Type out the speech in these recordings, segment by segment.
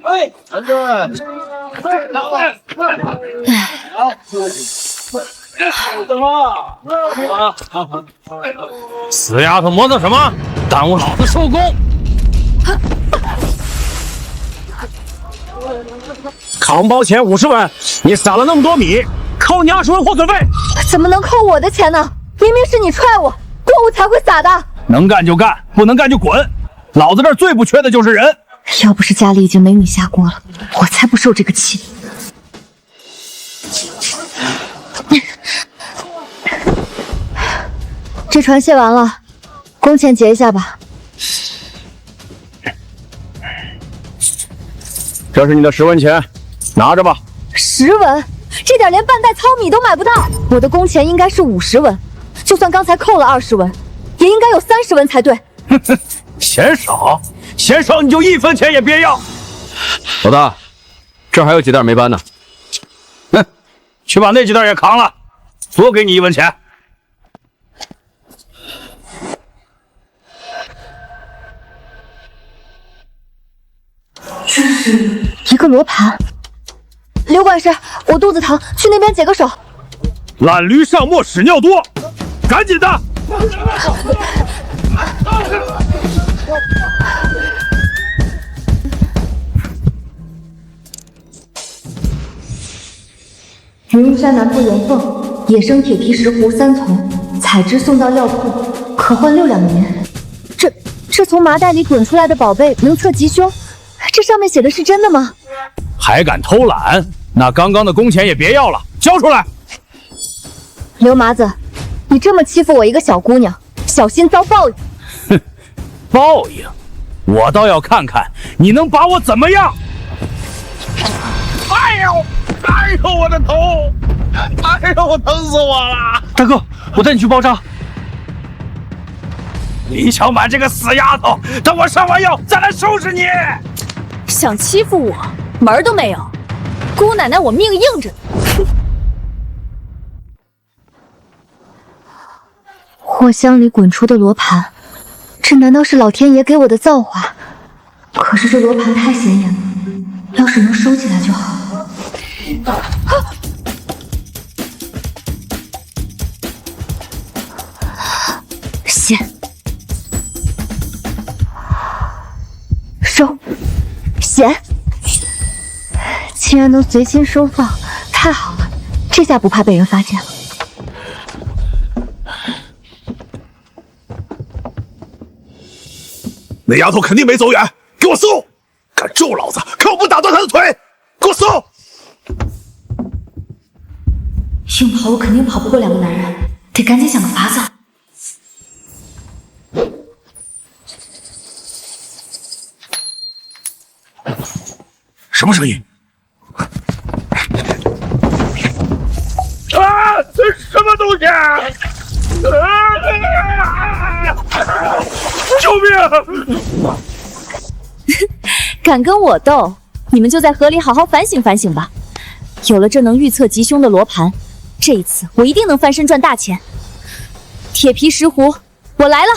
哎，安正，死丫头磨蹭什么？耽误老子收工！扛包钱50文，你撒了那么多米，扣你20文货损费。怎么能扣我的钱呢？明明是你踹我，怪物才会撒的。能干就干，不能干就滚！老子这儿最不缺的就是人。要不是家里已经没米下锅了，我才不受这个气。这船卸完了，工钱结一下吧。这是你的10文钱，拿着吧。10文，这点连半袋糙米都买不到。我的工钱应该是50文，就算刚才扣了20文，也应该有30文才对。哼哼，嫌少，嫌少你就1分钱也别要。老大，这还有几袋没搬呢。哼，去把那几袋也扛了，多给你1文钱。这是一个罗盘。刘管事，我肚子疼，去那边解个手。懒驴上磨屎尿多，赶紧的！云雾山南坡岩缝，野生铁皮石斛3丛，采之送到药铺，可换6两银。这从麻袋里滚出来的宝贝能测吉凶，这上面写的是真的吗？还敢偷懒？那刚刚的工钱也别要了，交出来！刘麻子，你这么欺负我一个小姑娘，小心遭报应！哼，报应？我倒要看看你能把我怎么样！哎呦，哎呦，我的头！哎呦，我疼死我了！大哥，我带你去包扎。李小满这个死丫头，等我上完药再来收拾你！想欺负我，门儿都没有！姑奶奶，我命硬着呢。货箱里滚出的罗盘，这难道是老天爷给我的造化？可是这罗盘太显眼了，要是能收起来就好。写，收，写，竟然能随心收放，太好了，这下不怕被人发现了。那丫头肯定没走远，给我搜！敢咒老子，看我不打断她的腿！给我搜！硬跑我肯定跑不过2个男人，得赶紧想个法子。什么声音？啊！这什么东西啊！救命！敢跟我斗，你们就在河里好好反省反省吧。有了这能预测吉凶的罗盘，这一次我一定能翻身赚大钱。铁皮石斛，我来了。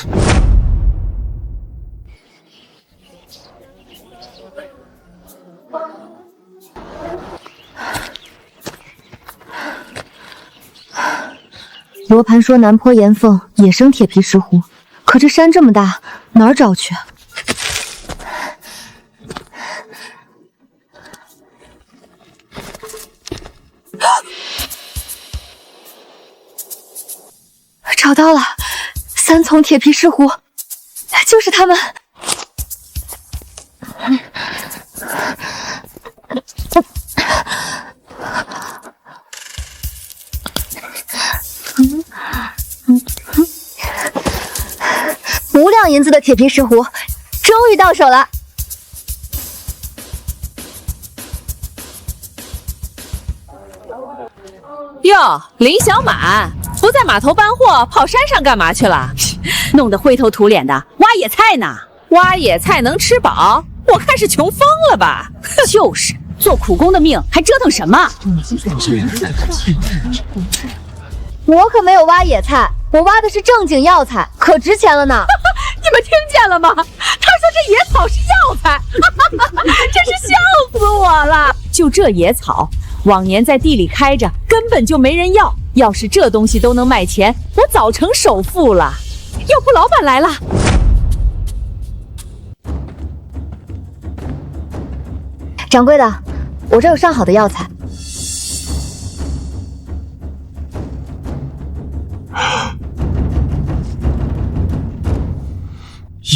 罗盘说南坡岩缝野生铁皮石斛，可这山这么大，哪儿找去？找到了，3丛铁皮石斛，就是他们。5两银子的铁皮石斛，终于到手了。哟，林小满不在码头搬货，跑山上干嘛去了？弄得灰头土脸的，挖野菜呢。挖野菜能吃饱？我看是穷疯了吧？就是，做苦工的命还折腾什么？我可没有挖野菜，我挖的是正经药材，可值钱了呢。你们听见了吗？他说这野草是药材，真是笑死我了！就这野草，往年在地里开着，根本就没人要。要是这东西都能卖钱，我早成首富了。要不老板来了？掌柜的，我这有上好的药材。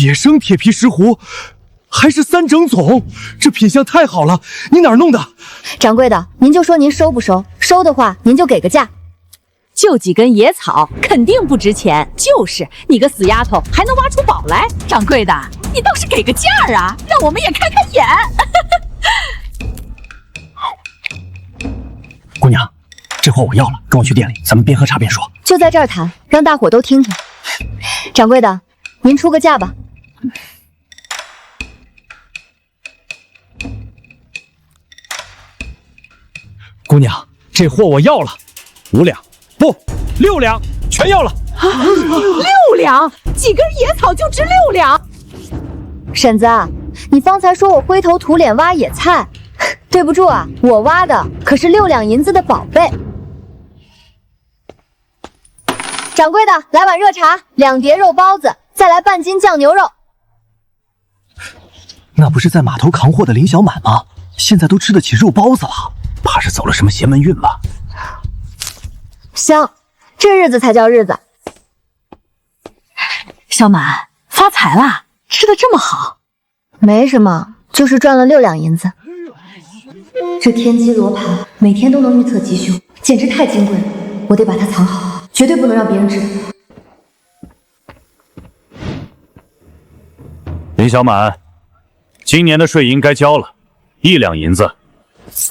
野生铁皮石斛，还是3整总，这品相太好了，你哪儿弄的？掌柜的，您就说您收不收？收的话，您就给个价。就几根野草，肯定不值钱。就是你个死丫头，还能挖出宝来？掌柜的，你倒是给个价啊，让我们也开开眼。姑娘，这货我要了，跟我去店里，咱们边喝茶边说。就在这儿谈，让大伙都听听。掌柜的，您出个价吧。姑娘，这货我要了，5两，不，6两，全要了。6两，几根野草就值6两。婶子，你方才说我灰头土脸挖野菜，对不住啊，我挖的可是6两银子的宝贝。掌柜的，来碗热茶，2碟肉包子，再来半斤酱牛肉。那不是在码头扛货的林小满吗？现在都吃得起肉包子了，怕是走了什么邪门运吧？香，这日子才叫日子。小满发财了，吃得这么好。没什么，就是赚了6两银子。这天机罗盘每天都能预测吉凶，简直太金贵了，我得把它藏好，绝对不能让别人知道。林小满，今年的税银该交了，1两银子。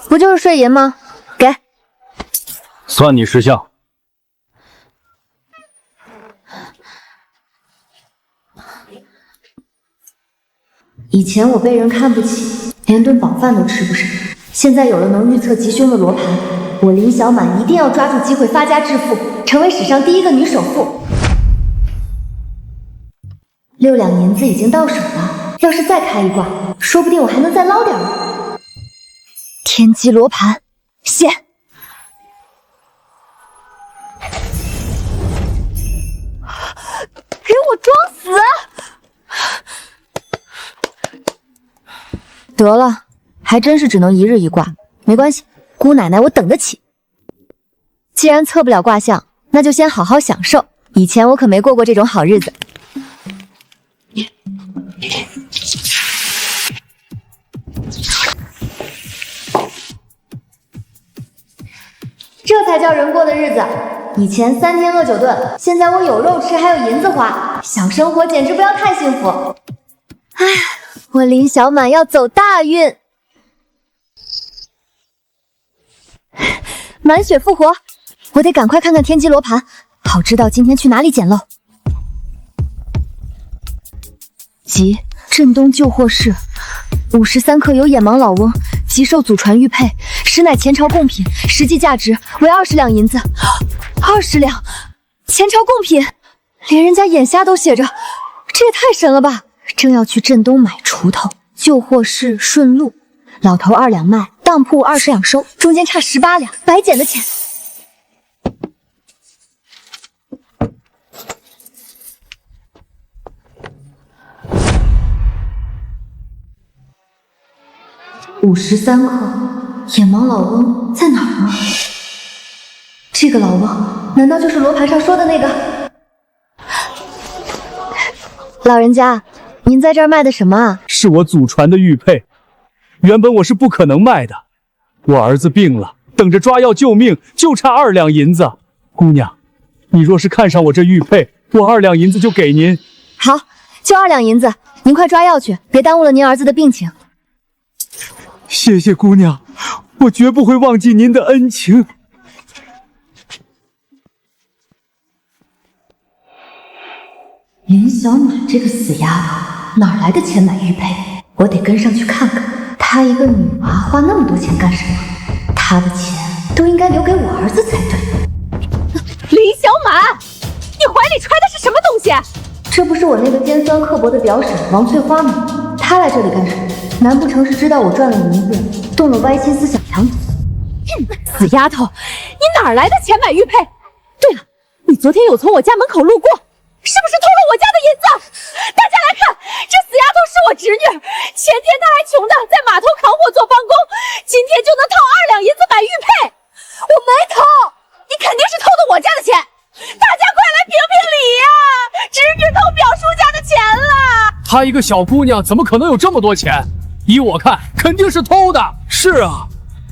不就是税银吗？给，算你识相。以前我被人看不起，连顿饱饭都吃不上。现在有了能预测吉凶的罗盘，我林小满一定要抓住机会发家致富，成为史上第1个女首富。6两银子已经到手了，要是再开一卦，说不定我还能再捞点呢。天机罗盘，现。给我装死！得了，还真是只能1日1卦，没关系，姑奶奶我等得起。既然测不了卦象，那就先好好享受。以前我可没过过这种好日子。这才叫人过的日子。以前3天饿9顿，现在我有肉吃，还有银子花，想生活简直不要太幸福。唉，我林小满要走大运，满血复活，我得赶快看看天机罗盘，好知道今天去哪里捡漏。即镇东旧货市，53克有眼盲老翁，即受祖传玉佩，实乃前朝贡品，实际价值为20两银子。20两，前朝贡品，连人家眼瞎都写着，这也太神了吧！正要去镇东买锄头，旧货市顺路，老头2两卖，当铺20两收，中间差18两，白捡的钱。53克，眼盲老翁在哪儿呢？这个老翁难道就是罗盘上说的那个？老人家，您在这儿卖的什么啊？是我祖传的玉佩，原本我是不可能卖的，我儿子病了，等着抓药救命，就差2两银子。姑娘，你若是看上我这玉佩，我2两银子就给您。好，就2两银子，您快抓药去，别耽误了您儿子的病情。谢谢姑娘，我绝不会忘记您的恩情。林小满这个死丫头，哪来的钱买玉佩？我得跟上去看看，她一个女娃花那么多钱干什么？她的钱都应该留给我儿子才对。林小满，你怀里揣的是什么东西？这不是我那个尖酸刻薄的表婶王翠花吗？他来这里干什么？难不成是知道我赚了银子，动了歪心思想抢走？死丫头，你哪来的钱买玉佩？对了，你昨天有从我家门口路过，是不是偷了我家的银子？大家来看，这死丫头是我侄女，前天她还穷的在码头扛货做帮工，今天就能掏2两银子买玉佩。我没偷，你肯定是偷的我家的钱。大家快来评评理呀！侄女偷表叔家的钱了。她一个小姑娘怎么可能有这么多钱？依我看，肯定是偷的。是啊，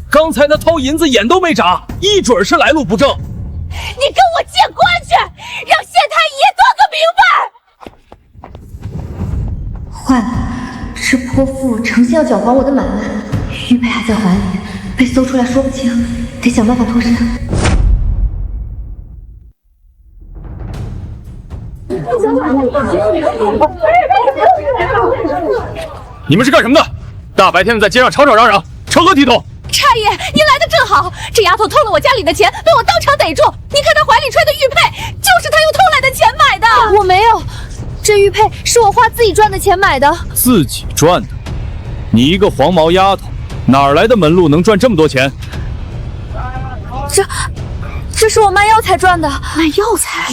刚才那偷银子眼都没眨，一准是来路不正。你跟我见官去，让县太爷断个明白。坏了，这泼妇诚心要搅黄我的买卖，玉佩还在怀里，被搜出来说不清，得想办法脱身。你们是干什么的？大白天的在街上吵吵嚷嚷，成何体统？差爷，您来的正好，这丫头偷了我家里的钱，被我当场逮住。你看她怀里揣的玉佩，就是她用偷来的钱买的。我没有，这玉佩是我花自己赚的钱买的。自己赚的？你一个黄毛丫头，哪来的门路能赚这么多钱？这是我卖药材赚的。卖药材？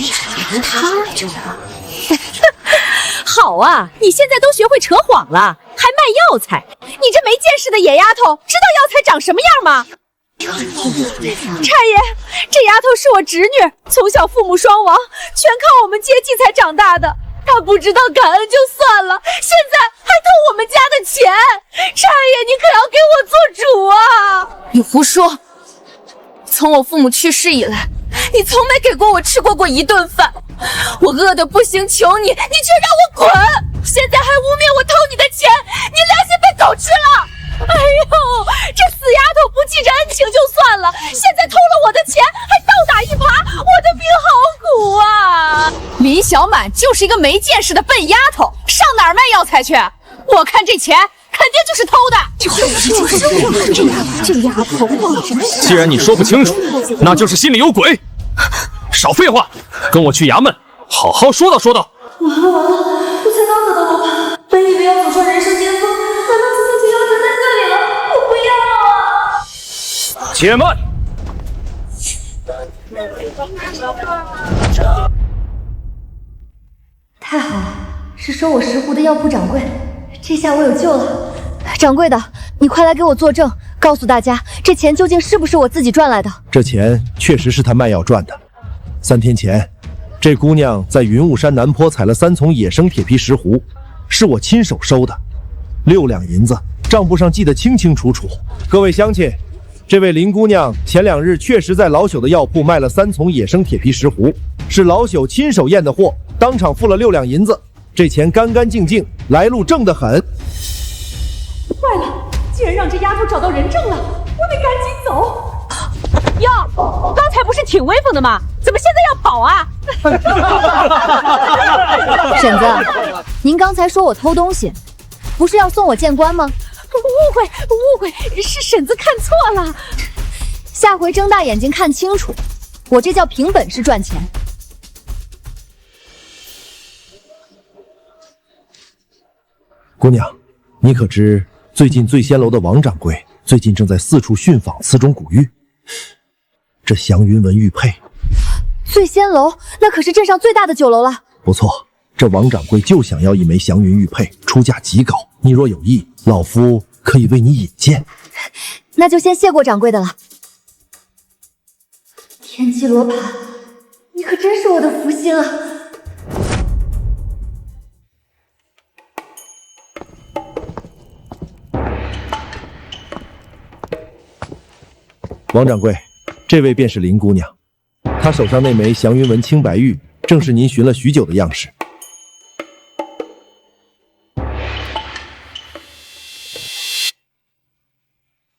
好啊，你现在都学会扯谎了，还卖药材？你这没见识的野丫头，知道药材长什么样吗？差爷，这丫头是我侄女，从小父母双亡，全靠我们接济才长大的。她不知道感恩就算了，现在还偷我们家的钱。差爷，你可要给我做主啊！你胡说！从我父母去世以来，你从没给过我吃过一顿饭，我饿得不行，求你，你却让我滚！现在还污蔑我偷你的钱，你良心被狗吃了！哎呦，这死丫头不记着恩情就算了，现在偷了我的钱，还倒打一耙，我的命好苦啊！林小满就是一个没见识的笨丫头，上哪儿卖药材去？我看这钱肯定就是偷的。这丫头，既然你说不清楚，那就是心里有鬼。少废话，跟我去衙门，好好说道说道。完了，我才刚得到罗盘，本以为要走上人生巅峰，难道自己就要死在这里了？我不要啊！且慢。太好了，是收我石斛的药铺掌柜，这下我有救了。掌柜的，你快来给我作证，告诉大家这钱究竟是不是我自己赚来的？这钱确实是他卖药赚的。3天前，这姑娘在云雾山南坡采了3丛野生铁皮石斛，是我亲手收的，6两银子，账簿上记得清清楚楚。各位乡亲，这位林姑娘前2日确实在老朽的药铺卖了3丛野生铁皮石斛，是老朽亲手验的货，当场付了6两银子，这钱干干净净，来路正得很。坏了，竟然让这丫头找到人证了，我得赶紧走。哟，刚才不是挺威风的吗？怎么现在要跑啊？婶子，您刚才说我偷东西，不是要送我见官吗？误会，是婶子看错了。下回睁大眼睛看清楚，我这叫凭本事赚钱。姑娘，你可知最近醉仙楼的王掌柜最近正在四处寻访此种古玉？这祥云纹玉佩，醉仙楼那可是镇上最大的酒楼了。不错，这王掌柜就想要一枚祥云玉佩，出价极高。你若有意，老夫可以为你引荐。那就先谢过掌柜的了。天机罗盘，你可真是我的福星啊！王掌柜，这位便是林姑娘，她手上那枚祥云纹青白玉，正是您寻了许久的样式。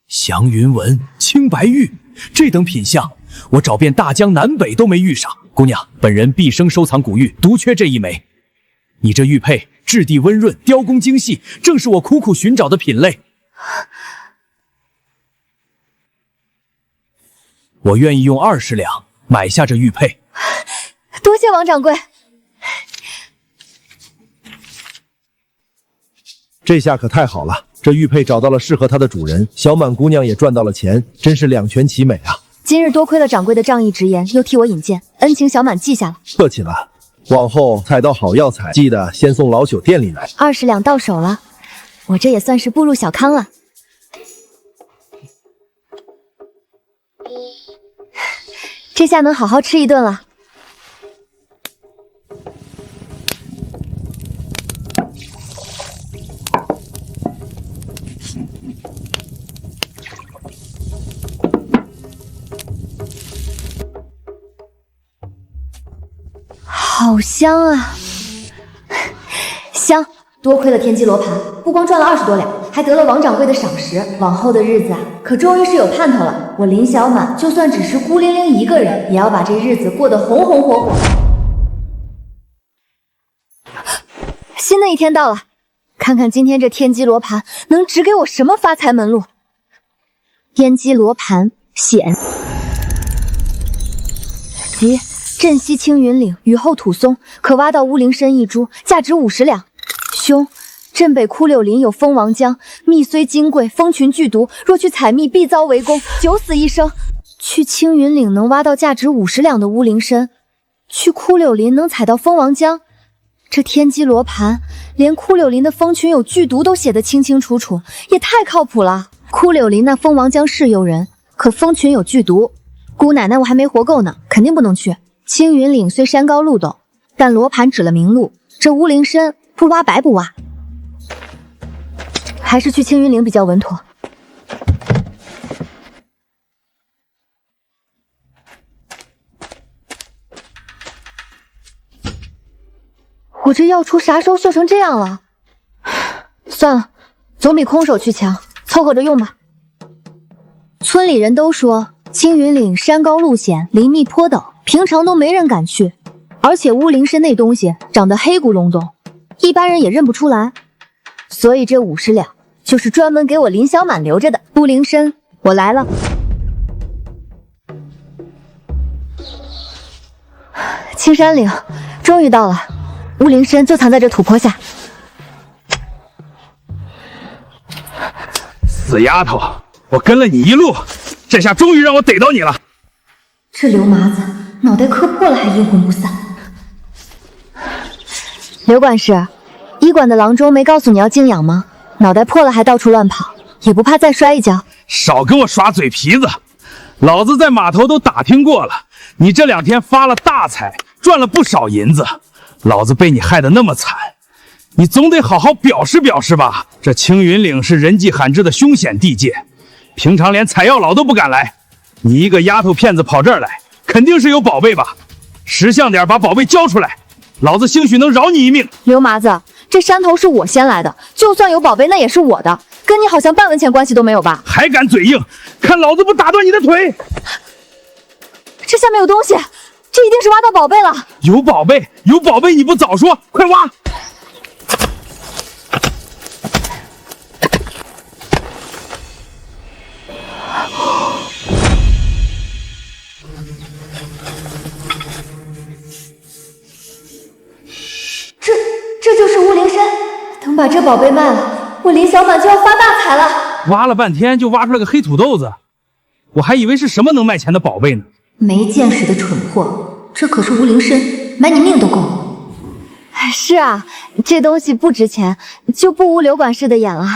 祥云纹、青白玉，这等品相，我找遍大江南北都没遇上。姑娘，本人毕生收藏古玉，独缺这一枚。你这玉佩质地温润，雕工精细，正是我苦苦寻找的品类。我愿意用20两买下这玉佩。多谢王掌柜。这下可太好了，这玉佩找到了适合它的主人，小满姑娘也赚到了钱，真是两全其美啊！今日多亏了掌柜的仗义直言，又替我引荐，恩情小满记下了。客气了，往后采到好药材，记得先送老朽店里来。20两到手了，我这也算是步入小康了。这下能好好吃一顿了。好香啊！香，多亏了天机罗盘，不光赚了20多两，还得了王掌柜的赏识。往后的日子啊，可终于是有盼头了。我林小满就算只是孤零零一个人，也要把这日子过得红红火火。新的一天到了，看看今天这天机罗盘能指给我什么发财门路。天机罗盘显即镇西青云岭雨后土松，可挖到乌灵参1株，价值50两。凶，镇北枯柳林有蜂王浆，蜜虽金贵，蜂群剧毒，若去采蜜必遭围攻，九死一生。去青云岭能挖到价值50两的乌灵参，去枯柳林能采到蜂王浆。这天机罗盘连枯柳林的蜂群有剧毒都写得清清楚楚，也太靠谱了。枯柳林那蜂王浆是诱人，可蜂群有剧毒，姑奶奶我还没活够呢，肯定不能去。青云岭虽山高路陡，但罗盘指了明路，这乌灵参不挖白不挖，还是去青云岭比较稳妥。我这药出啥时候锈成这样了？算了，总比空手去强，凑合着用吧。村里人都说青云岭山高路险，林密坡陡，平常都没人敢去，而且乌灵参那东西长得黑咕隆咚，一般人也认不出来，所以这50两就是专门给我林小满留着的。乌灵参，我来了。青山岭终于到了，乌灵参就藏在这土坡下。死丫头，我跟了你一路，这下终于让我逮到你了。这刘麻子脑袋磕破了还阴魂不散。刘管事，医馆的郎中没告诉你要静养吗？脑袋破了还到处乱跑，也不怕再摔一跤？少跟我耍嘴皮子，老子在码头都打听过了，你这2天发了大财，赚了不少银子，老子被你害得那么惨，你总得好好表示表示吧。这青云岭是人迹罕至的凶险地界，平常连采药佬都不敢来，你一个丫头片子跑这儿来，肯定是有宝贝吧？识相点，把宝贝交出来，老子兴许能饶你一命。刘麻子，这山头是我先来的，就算有宝贝那也是我的，跟你好像半文钱关系都没有吧？还敢嘴硬，看老子不打断你的腿！这下面有东西，这一定是挖到宝贝了。有宝贝，有宝贝，你不早说，快挖！这就是乌灵参，等把这宝贝卖了，我林小满就要发大财了。挖了半天就挖出来个黑土豆子，我还以为是什么能卖钱的宝贝呢。没见识的蠢货，这可是乌灵参，买你命都够。是啊，这东西不值钱，就不污刘管事的眼了。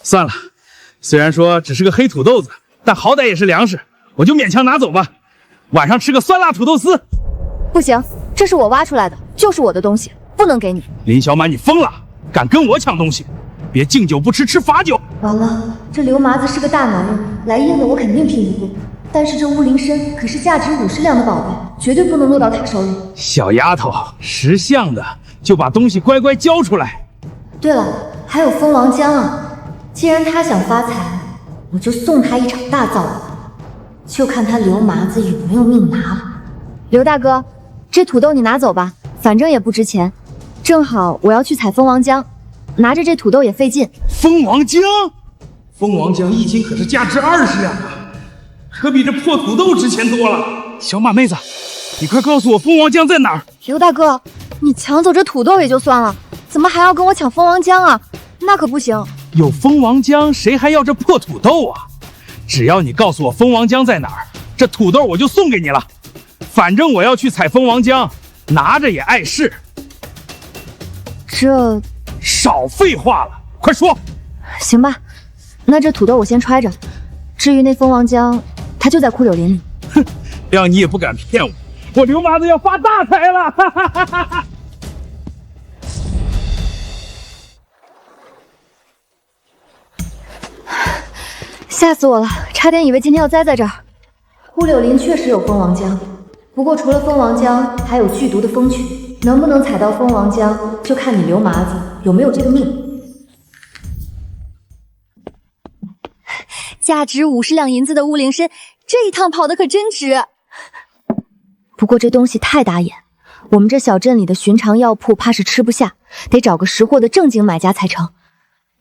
算了，虽然说只是个黑土豆子，但好歹也是粮食，我就勉强拿走吧。晚上吃个酸辣土豆丝。不行，这是我挖出来的，就是我的东西，不能给你。林小满，你疯了？敢跟我抢东西？别敬酒不吃吃罚酒。完了，这刘麻子是个大男人，来硬的我肯定拼不过。但是这乌灵参可是价值50两的宝贝，绝对不能落到他手里。小丫头，识相的就把东西乖乖交出来。对了，还有蜂王浆啊！既然他想发财，我就送他一场大造吧，就看他刘麻子有没有命拿了。刘大哥，这土豆你拿走吧，反正也不值钱。正好我要去采蜂王浆，拿着这土豆也费劲。蜂王浆，蜂王浆1斤可是价值20两啊！可比这破土豆值钱多了。小马妹子，你快告诉我蜂王浆在哪儿？刘大哥，你抢走这土豆也就算了，怎么还要跟我抢蜂王浆啊？那可不行。有蜂王浆，谁还要这破土豆啊？只要你告诉我蜂王浆在哪儿，这土豆我就送给你了。反正我要去采蜂王浆，拿着也碍事。这……少废话了，快说。行吧，那这土豆我先揣着。至于那蜂王浆，它就在枯柳林里。哼，谅你也不敢骗我，我刘麻子要发大财了！哈哈哈哈哈！吓死我了，差点以为今天要栽在这儿。枯柳林确实有蜂王浆，不过除了蜂王浆，还有剧毒的蜂群。能不能采到蜂王浆，就看你刘麻子有没有这个命。价值50两银子的乌灵参，这一趟跑得可真值。不过这东西太打眼，我们这小镇里的寻常药铺怕是吃不下，得找个识货的正经买家才成，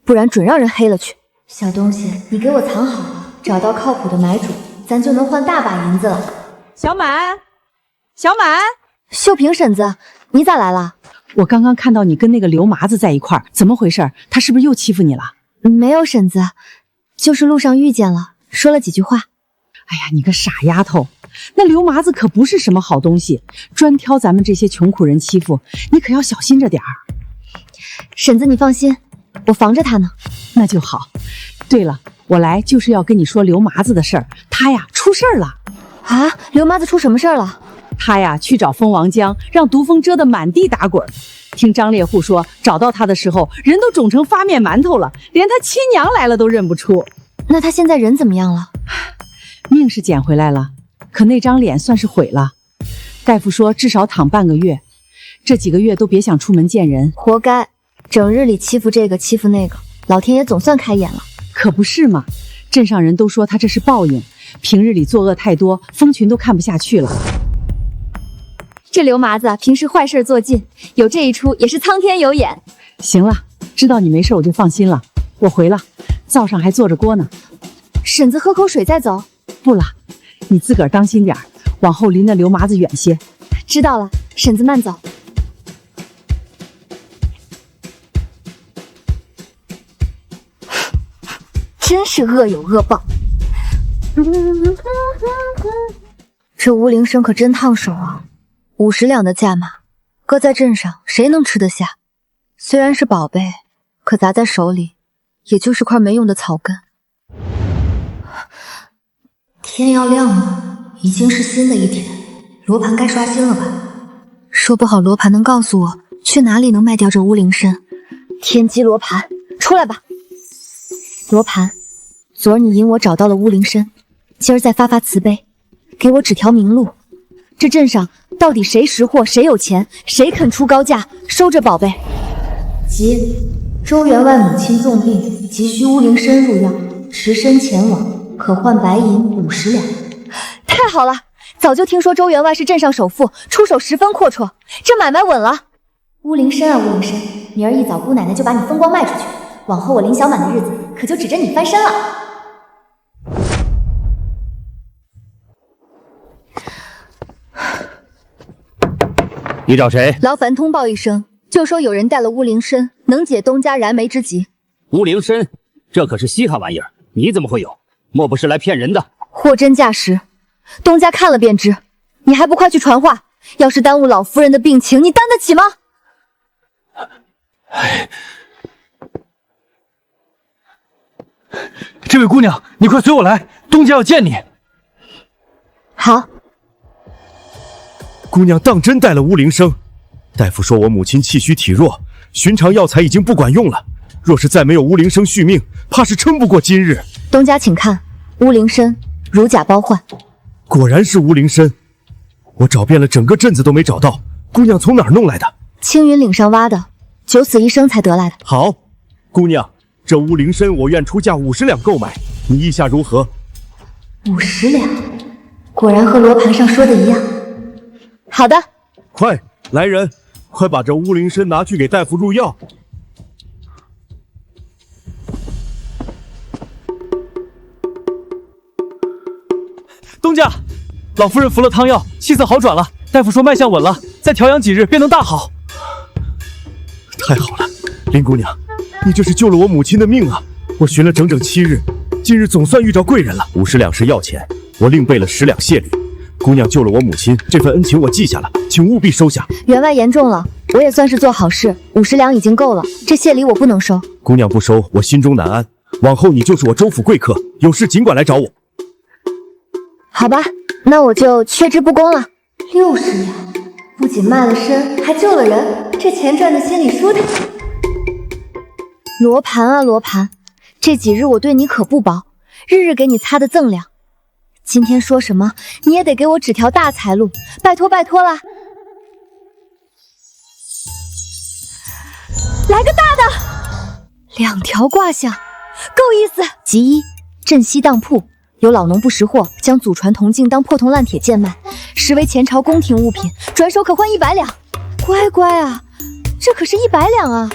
不然准让人黑了去。小东西，你给我藏好了，找到靠谱的买主，咱就能换大把银子了。小满，小满，秀萍婶子，你咋来了？我刚刚看到你跟那个刘麻子在一块儿，怎么回事？他是不是又欺负你了？没有，婶子，就是路上遇见了，说了几句话。哎呀，你个傻丫头，那刘麻子可不是什么好东西，专挑咱们这些穷苦人欺负，你可要小心着点儿。婶子，你放心，我防着他呢。那就好。对了，我来就是要跟你说刘麻子的事儿，他呀出事儿了。啊，刘麻子出什么事儿了？他呀去找蜂王浆，让毒蜂蛰得满地打滚。听张猎户说，找到他的时候，人都肿成发面馒头了，连他亲娘来了都认不出。那他现在人怎么样了？命是捡回来了，可那张脸算是毁了。大夫说至少躺半个月，这几个月都别想出门见人。活该，整日里欺负这个欺负那个，老天爷总算开眼了。可不是嘛，镇上人都说他这是报应，平日里作恶太多，蜂群都看不下去了。这刘麻子平时坏事做尽，有这一出也是苍天有眼。行了，知道你没事我就放心了，我回了，灶上还做着锅呢。婶子喝口水再走。不了，你自个儿当心点儿，往后离那刘麻子远些。知道了，婶子慢走。真是恶有恶报。这乌灵参可真烫手啊！50两的价码，搁在镇上谁能吃得下？虽然是宝贝，可砸在手里，也就是块没用的草根。天要亮了，已经是新的一天，罗盘该刷新了吧？说不好罗盘能告诉我去哪里能卖掉这乌灵参。天机罗盘，出来吧！罗盘，昨儿你引我找到了乌灵参，今儿再发发慈悲，给我指条明路。这镇上到底谁识货，谁有钱，谁肯出高价收这宝贝？急，周员外母亲重病，急需乌灵参入药，持参前往，可换白银50两。太好了，早就听说周员外是镇上首富，出手十分阔绰，这买卖稳了。乌灵参啊乌灵参，明儿一早姑奶奶就把你风光卖出去，往后我林小满的日子可就指着你翻身了。你找谁？劳烦通报一声，就说有人带了乌灵参，能解东家燃眉之急。乌灵参，这可是稀罕玩意儿，你怎么会有？莫不是来骗人的？货真价实，东家看了便知。你还不快去传话？要是耽误老夫人的病情，你担得起吗？这位姑娘，你快随我来，东家要见你。好。姑娘当真带了乌灵参，大夫说我母亲气虚体弱，寻常药材已经不管用了，若是再没有乌灵参续命，怕是撑不过今日。东家请看，乌灵参如假包换。果然是乌灵参，我找遍了整个镇子都没找到，姑娘从哪儿弄来的？青云岭上挖的，九死一生才得来的。好，姑娘，这乌灵参我愿出价50两购买，你意下如何？50两，果然和罗盘上说的一样。好的，快来人，快把这乌灵参拿去给大夫入药。东家，老夫人服了汤药，气色好转了，大夫说脉象稳了，再调养几日便能大好。太好了，林姑娘，你这是救了我母亲的命啊！我寻了整整7日，今日总算遇着贵人了。50两是要钱，我另备了10两谢礼。姑娘救了我母亲，这份恩情我记下了，请务必收下。员外言重了，我也算是做好事，50两已经够了，这谢礼我不能收。姑娘不收，我心中难安。往后你就是我周府贵客，有事尽管来找我。好吧，那我就却之不恭了。60两，不仅卖了身，还救了人，这钱赚的心里舒坦。罗盘啊罗盘，这几日我对你可不薄，日日给你擦的锃亮。今天说什么你也得给我指条大财路，拜托拜托啦！来个大的，2条卦象，够意思。其一，镇西当铺，有老农不识货，将祖传铜镜当破铜烂铁贱卖，实为前朝宫廷物品，转手可换100两。乖乖啊，这可是100两啊！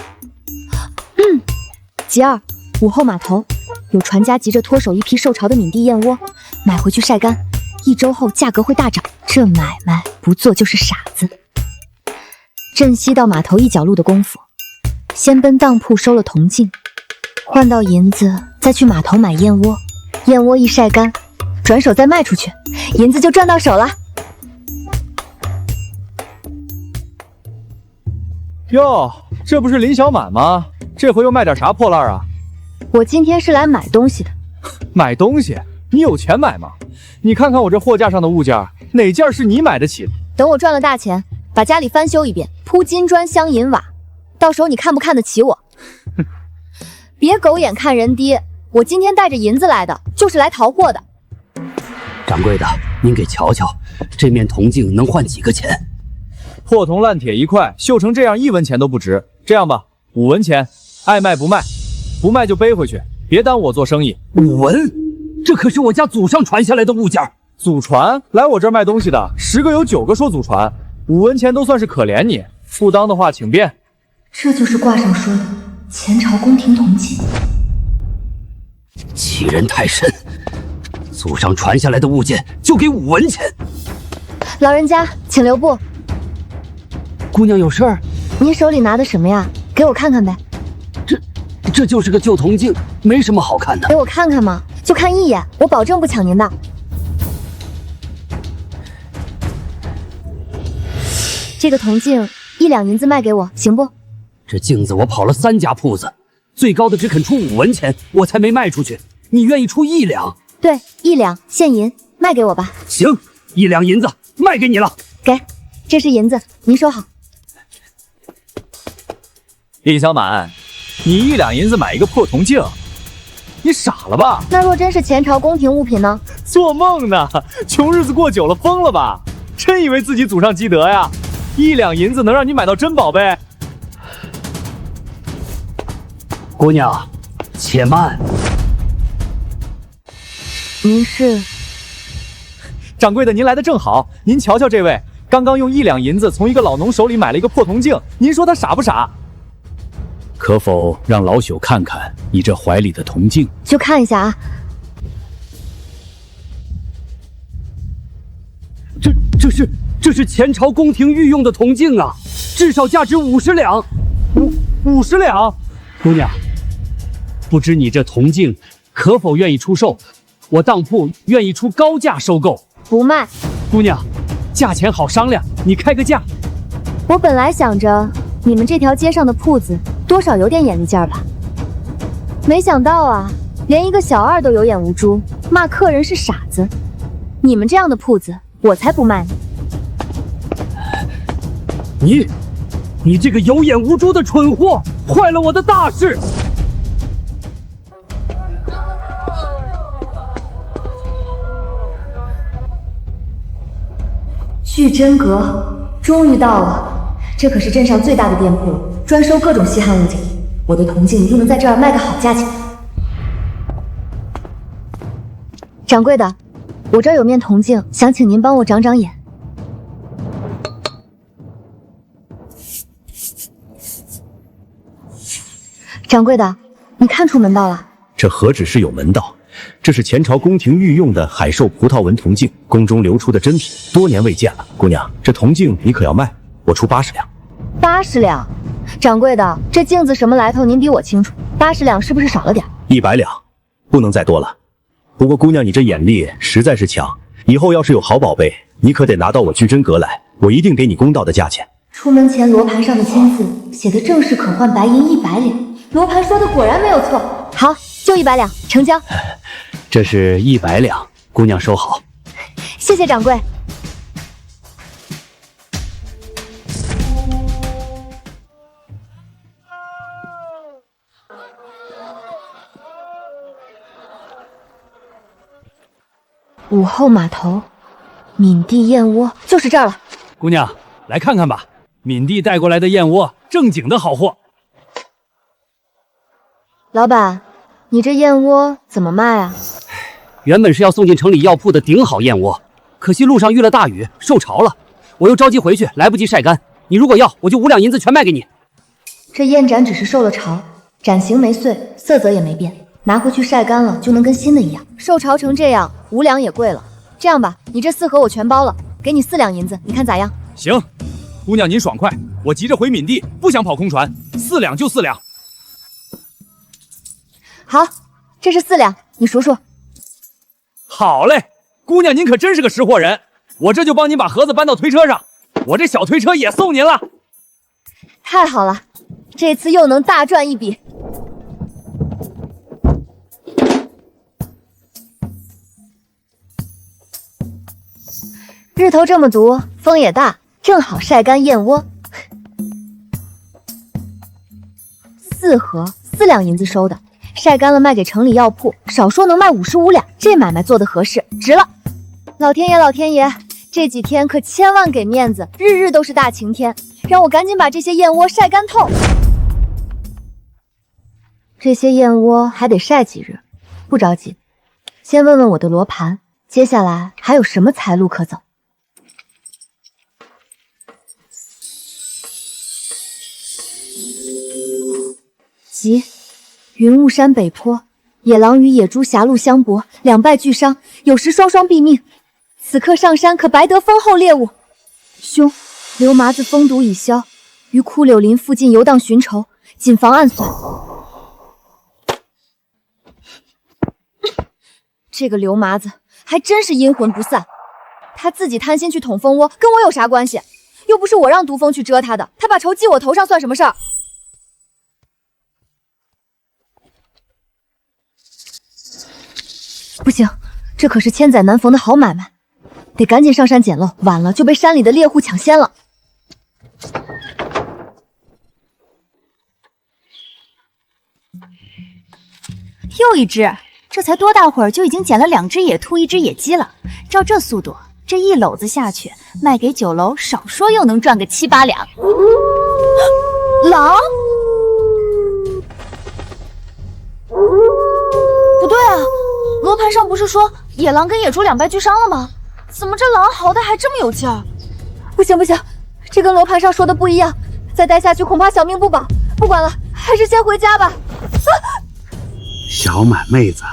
其二，午后码头有船家急着脱手一批受潮的闽地燕窝，买回去晒干，1周后价格会大涨，这买卖不做就是傻子。镇西到码头1角路的功夫，先奔当铺收了铜镜，换到银子，再去码头买燕窝，燕窝一晒干，转手再卖出去，银子就赚到手了。哟，这不是林小满吗？这回又卖点啥破烂啊？我今天是来买东西的。买东西？你有钱买吗？你看看我这货架上的物件，哪件是你买得起的？等我赚了大钱，把家里翻修一遍，铺金砖镶银瓦，到时候你看不看得起我？别狗眼看人低，我今天带着银子来的，就是来淘货的。掌柜的，您给瞧瞧，这面铜镜能换几个钱？破铜烂铁1块，锈成这样1文钱都不值。这样吧，5文钱，爱卖不卖，不卖就背回去，别耽误我做生意。5文？这可是我家祖上传下来的物件。祖传？来我这儿卖东西的10个有9个说祖传，5文钱都算是可怜你，不当的话请便。这就是卦上说的前朝宫廷铜镜。欺人太甚！祖上传下来的物件就给5文钱。老人家，请留步。姑娘有事儿？您手里拿的什么呀？给我看看呗。这就是个旧铜镜，没什么好看的。给我看看嘛，就看一眼，我保证不抢您的。这个铜镜1两银子卖给我，行不？这镜子我跑了3家铺子，最高的只肯出5文钱，我才没卖出去。你愿意出1两？对，1两现银，卖给我吧。行，1两银子卖给你了。给，这是银子，您收好。李小满，你1两银子买一个破铜镜，你傻了吧？那若真是前朝宫廷物品呢？做梦呢！穷日子过久了，疯了吧？真以为自己祖上积德呀？1两银子能让你买到真宝贝？姑娘，且慢。您是？掌柜的，您来的正好。您瞧瞧这位，刚刚用1两银子从一个老农手里买了一个破铜镜，您说他傻不傻？可否让老朽看看你这怀里的铜镜？就看一下啊。这是前朝宫廷御用的铜镜啊，至少价值50两。50两？姑娘，不知你这铜镜可否愿意出售？我当铺愿意出高价收购。不卖。姑娘，价钱好商量，你开个价。我本来想着你们这条街上的铺子多少有点眼力劲儿吧，没想到啊，连一个小二都有眼无珠，骂客人是傻子。你们这样的铺子，我才不卖呢。你这个有眼无珠的蠢货，坏了我的大事！聚真阁终于到了，这可是镇上最大的店铺了，专收各种稀罕物件。我的铜镜一定能在这儿卖个好价钱。掌柜的，我这儿有面铜镜，想请您帮我长长眼。掌柜的，你看出门道了？这何止是有门道，这是前朝宫廷御用的海寿葡萄纹铜镜，宫中流出的珍品，多年未见了。姑娘，这铜镜你可要卖？我出80两。80两？掌柜的，这镜子什么来头？您比我清楚。80两是不是少了点？100两，不能再多了。不过姑娘，你这眼力实在是强，以后要是有好宝贝，你可得拿到我聚真阁来，我一定给你公道的价钱。出门前罗盘上的签字写的正是可换白银100两，罗盘说的果然没有错。好，就100两，成交。这是100两，姑娘收好。谢谢掌柜。午后码头，闽地燕窝就是这儿了。姑娘，来看看吧，闽地带过来的燕窝，正经的好货。老板，你这燕窝怎么卖啊？原本是要送进城里药铺的顶好燕窝，可惜路上遇了大雨，受潮了，我又着急回去，来不及晒干。你如果要，我就5两银子全卖给你。这燕盏只是受了潮，盏形没碎，色泽也没变，拿回去晒干了就能跟新的一样。受潮成这样，5两也贵了。这样吧，你这4盒我全包了，给你4两银子，你看咋样？行，姑娘您爽快，我急着回闽地，不想跑空船，4两就4两。好，这是4两，你数数。好嘞，姑娘您可真是个识货人，我这就帮您把盒子搬到推车上，我这小推车也送您了。太好了，这次又能大赚一笔。日头这么毒，风也大，正好晒干燕窝。4盒4两银子收的，晒干了卖给城里药铺，少说能卖55两，这买卖做得合适，值了。老天爷，老天爷，这几天可千万给面子，日日都是大晴天，让我赶紧把这些燕窝晒干透。这些燕窝还得晒几日，不着急，先问问我的罗盘，接下来还有什么财路可走。即云雾山北坡，野狼与野猪狭路相搏，两败俱伤，有时双双毙命。此刻上山可白得丰厚猎物。兄，刘麻子风毒已消，于枯柳林附近游荡寻仇，谨防暗算。这个刘麻子还真是阴魂不散，他自己贪心去捅蜂窝，跟我有啥关系？又不是我让毒蜂去蛰他的，他把仇记我头上算什么事儿？不行，这可是千载难逢的好买卖，得赶紧上山捡漏，晚了就被山里的猎户抢先了。又一只，这才多大会儿就已经捡了2只野兔，1只野鸡了。照这速度，这一篓子下去，卖给酒楼，少说又能赚个7、8两。狼？不对啊，罗盘上不是说野狼跟野猪2败俱伤了吗？怎么这狼嚎的还这么有劲儿？不行不行，这跟罗盘上说的不一样，再待下去恐怕小命不保。不管了，还是先回家吧。小满妹子，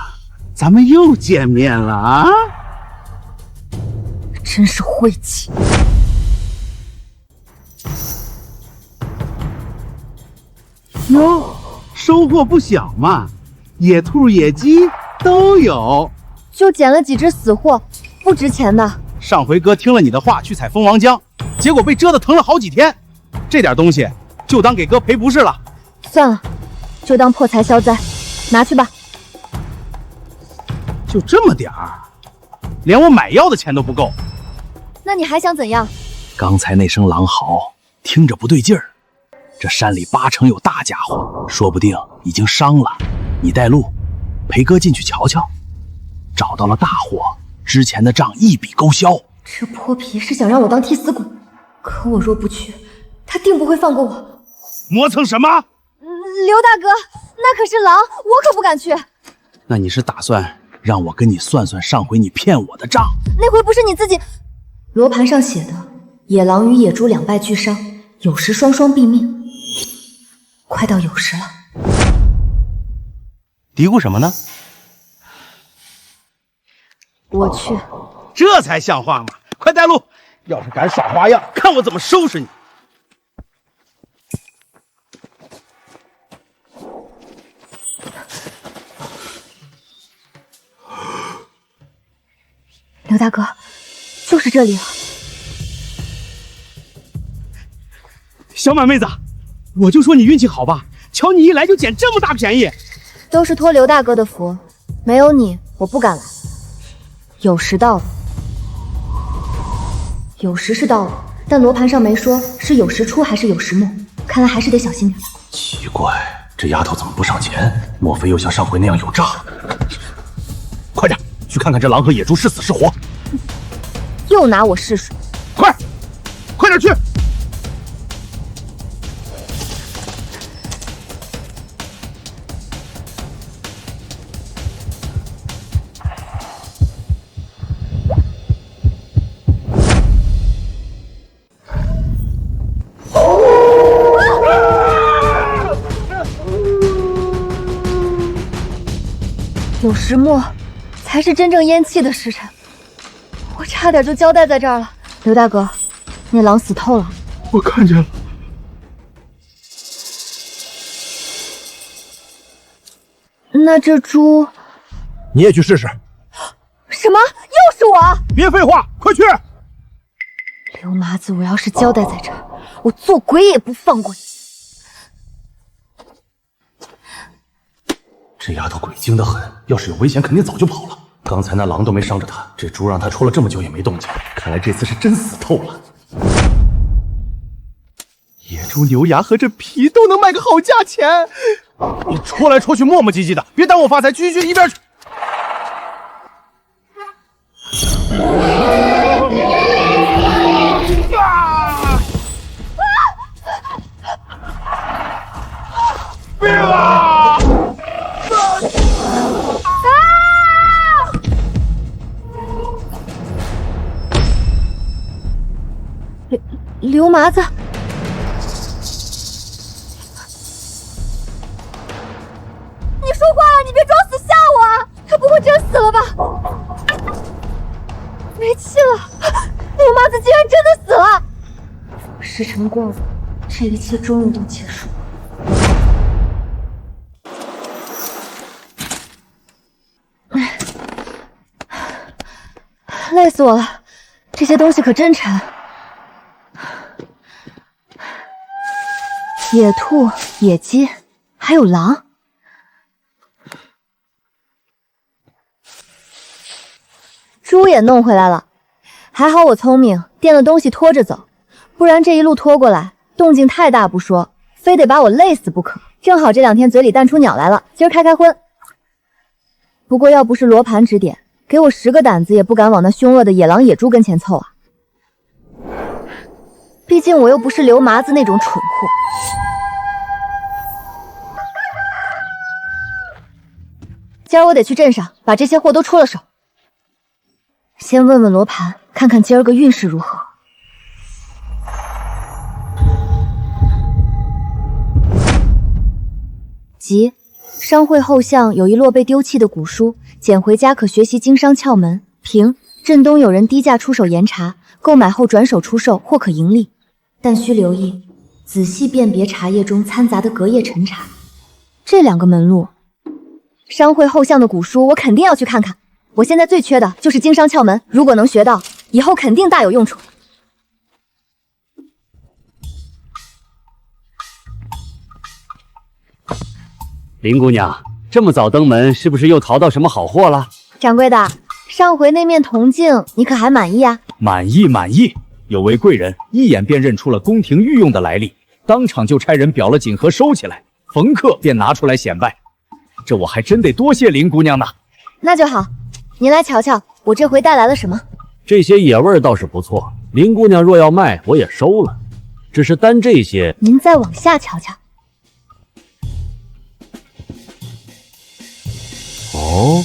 咱们又见面了啊！真是晦气。哟，收获不小嘛，野兔、野鸡都有。就捡了几只死货，不值钱的。上回哥听了你的话去采蜂王浆，结果被蛰得疼了好几天。这点东西就当给哥赔不是了。算了，就当破财消灾，拿去吧。就这么点儿，连我买药的钱都不够。那你还想怎样？刚才那声狼嚎听着不对劲儿，这山里8成有大家伙，说不定已经伤了。你带路，陪哥进去瞧瞧。找到了大货，之前的账一笔勾销。这泼皮是想让我当替死鬼，可我若不去，他定不会放过我。磨蹭什么？刘大哥，那可是狼，我可不敢去。那你是打算让我跟你算算上回你骗我的账？那回不是你自己？罗盘上写的，野狼与野猪2败俱伤，有时双双毙命。快到有时了。嘀咕什么呢？我去。这才像话嘛！快带路！要是敢耍花样，看我怎么收拾你！刘大哥，就是这里了。小马妹子，我就说你运气好吧，瞧你一来就捡这么大便宜。都是托刘大哥的福，没有你我不敢来。酉时到了，酉时是到了，但罗盘上没说是酉时初还是酉时末，看来还是得小心点。奇怪，这丫头怎么不上前？莫非又像上回那样有诈？快点去看看这狼和野猪是死是活。又拿我试水，快点去！酉时末才是真正咽气的时辰，我差点就交代在这儿了。刘大哥，那狼死透了。我看见了。那这猪，你也去试试。什么？又是我？别废话，快去！刘麻子，我要是交代在这儿，我做鬼也不放过你。这丫头鬼精得很，要是有危险肯定早就跑了。刚才那狼都没伤着她，这猪让她戳了这么久也没动静，看来这次是真死透了。野猪牛牙和这皮都能卖个好价钱，你戳来戳去磨磨唧唧的，别耽误我发财，去一边去！病啊！刘麻子，你说话了，你别装死吓我啊！他不会真死了吧？没气了，刘麻子竟然真的死了！时辰过了，这一切终于都结束。累死我了，这些东西可真沉。野兔、野鸡，还有狼。猪也弄回来了，还好我聪明，垫了东西拖着走，不然这一路拖过来，动静太大不说，非得把我累死不可。正好这2天嘴里淡出鸟来了，今儿开荤。不过要不是罗盘指点，给我10个胆子也不敢往那凶恶的野狼野猪跟前凑啊。毕竟我又不是刘麻子那种蠢货。今儿我得去镇上把这些货都出了手。先问问罗盘，看看今儿个运势如何。即商会后巷有一摞被丢弃的古书，捡回家可学习经商窍门。评：镇东有人低价出手严查，购买后转手出售或可盈利，但需留意仔细辨别茶叶中掺杂的隔夜陈茶。这2个门路，商会后巷的古书我肯定要去看看。我现在最缺的就是经商窍门，如果能学到，以后肯定大有用处。林姑娘，这么早登门，是不是又淘到什么好货了？掌柜的，上回那面铜镜你可还满意啊？满意。有位贵人一眼便认出了宫廷御用的来历，当场就差人裱了锦盒收起来，逢客便拿出来显摆。这我还真得多谢林姑娘呢。那就好，您来瞧瞧，我这回带来了什么？这些野味倒是不错，林姑娘若要卖，我也收了。只是单这些，您再往下瞧瞧。哦，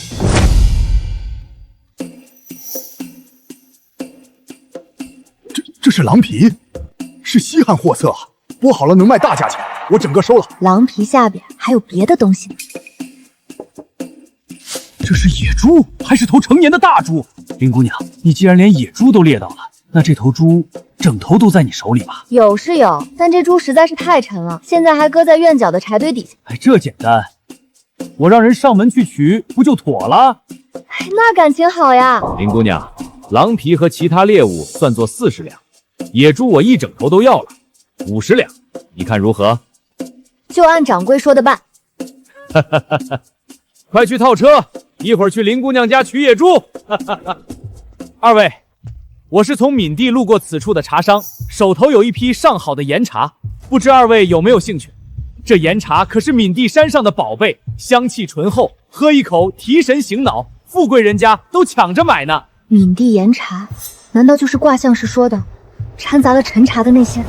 这是狼皮，是稀罕货色啊！剥好了能卖大价钱，我整个收了。狼皮下边还有别的东西呢。这是野猪，还是头成年的大猪？林姑娘，你既然连野猪都猎到了，那这头猪整头都在你手里吧？有是有，但这猪实在是太沉了，现在还搁在院角的柴堆底下。哎，这简单，我让人上门去取，不就妥了？哎，那感情好呀！林姑娘，狼皮和其他猎物算作40两，野猪我一整头都要了，50两，你看如何？就按掌柜说的办。哈哈哈哈！快去套车，一会儿去林姑娘家取野猪。哈哈哈！二位，我是从闽地路过此处的茶商，手头有一批上好的岩茶，不知二位有没有兴趣？这岩茶可是闽地山上的宝贝，香气醇厚，喝一口提神醒脑，富贵人家都抢着买呢。闽地岩茶，难道就是卦象时说的掺杂了陈茶的那些？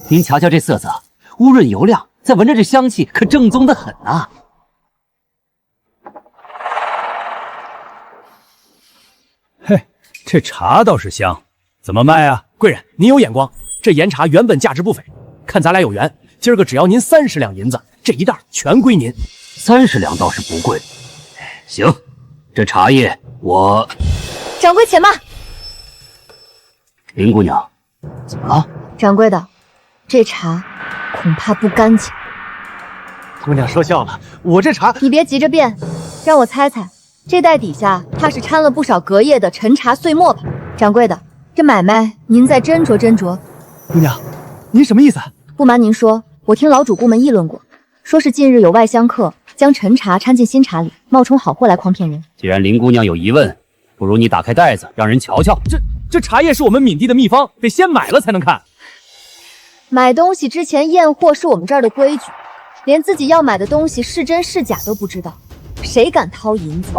您瞧瞧这色泽，乌润油亮，再闻着这香气，可正宗的很啊！嘿，这茶倒是香，怎么卖啊？贵人，您有眼光，这岩茶原本价值不菲，看咱俩有缘，今儿个只要您30两银子，这一袋全归您。30两倒是不贵。行，这茶叶我……掌柜且慢。林姑娘，怎么了？掌柜的，这茶恐怕不干净。姑娘说笑了，我这茶……你别急着变，让我猜猜，这袋底下怕是掺了不少隔夜的陈茶碎末吧？掌柜的，这买卖您再斟酌斟酌。姑娘，您什么意思？不瞒您说，我听老主顾们议论过，说是近日有外乡客将陈茶掺进新茶里，冒充好货来诓骗人。既然林姑娘有疑问，不如你打开袋子，让人瞧瞧。这茶叶是我们闽地的秘方，得先买了才能看。买东西之前验货是我们这儿的规矩，连自己要买的东西是真是假都不知道，谁敢掏银子？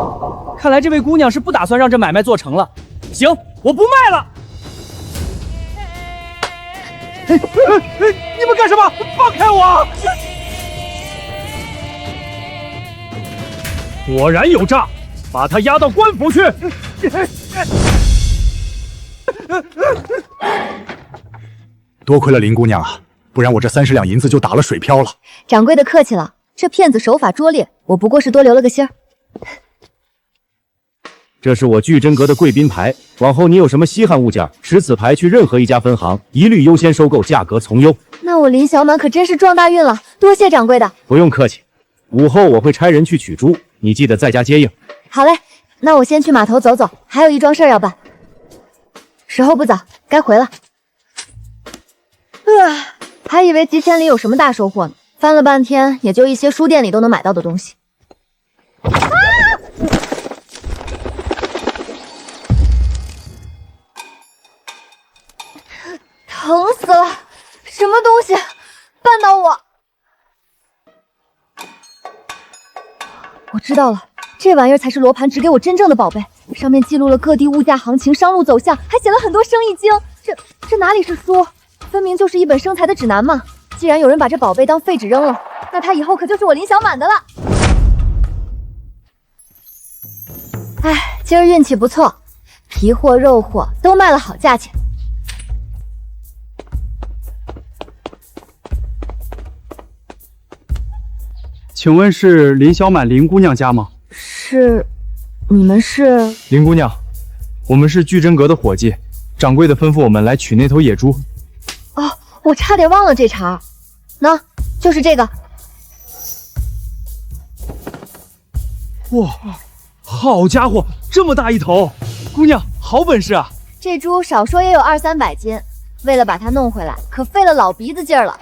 看来这位姑娘是不打算让这买卖做成了。行，我不卖了。你们干什么？放开我！果然有诈，把他押到官府去。多亏了林姑娘啊，不然我这30两银子就打了水漂了。掌柜的客气了，这骗子手法拙劣，我不过是多留了个心儿。这是我聚真阁的贵宾牌，往后你有什么稀罕物件，持此牌去任何一家分行，一律优先收购，价格从优。那我林小满可真是撞大运了，多谢掌柜的。不用客气，午后我会差人去取猪，你记得在家接应。好嘞，那我先去码头走走，还有一桩事要办。时候不早，该回了。还以为集千里有什么大收获呢，翻了半天也就一些书店里都能买到的东西。疼死了！什么东西绊到我？我知道了，这玩意儿才是罗盘指给我真正的宝贝，上面记录了各地物价行情、商路走向，还写了很多生意经。这哪里是书，分明就是一本生财的指南嘛！既然有人把这宝贝当废纸扔了，那他以后可就是我林小满的了。哎，今儿运气不错，皮货肉货都卖了好价钱。请问是林小满林姑娘家吗？是，你们是？林姑娘，我们是聚真阁的伙计，掌柜的吩咐我们来取那头野猪。哦，我差点忘了这茬，喏，就是这个。哇，好家伙，这么大一头！姑娘，好本事啊！这猪少说也有200-300斤，为了把它弄回来，可费了老鼻子劲儿了。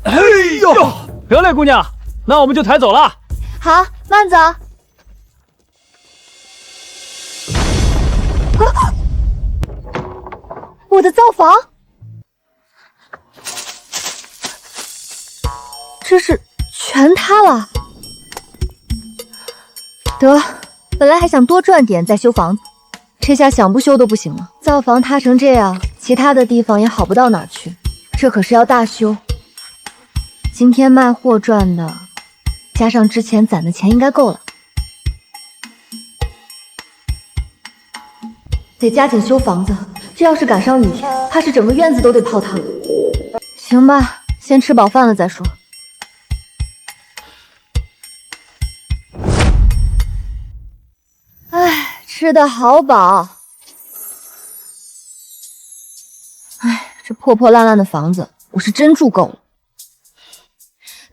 哎呦，得嘞，姑娘，那我们就抬走了。好，慢走。啊！我的灶房，这是全塌了。得，本来还想多赚点再修房子，这下想不修都不行了。灶房塌成这样，其他的地方也好不到哪儿去。这可是要大修。今天卖货赚的，加上之前攒的钱，应该够了。得加紧修房子，这要是赶上雨天，怕是整个院子都得泡汤。行吧，先吃饱饭了再说。哎，吃得好饱。哎，这破破烂烂的房子，我是真住够了。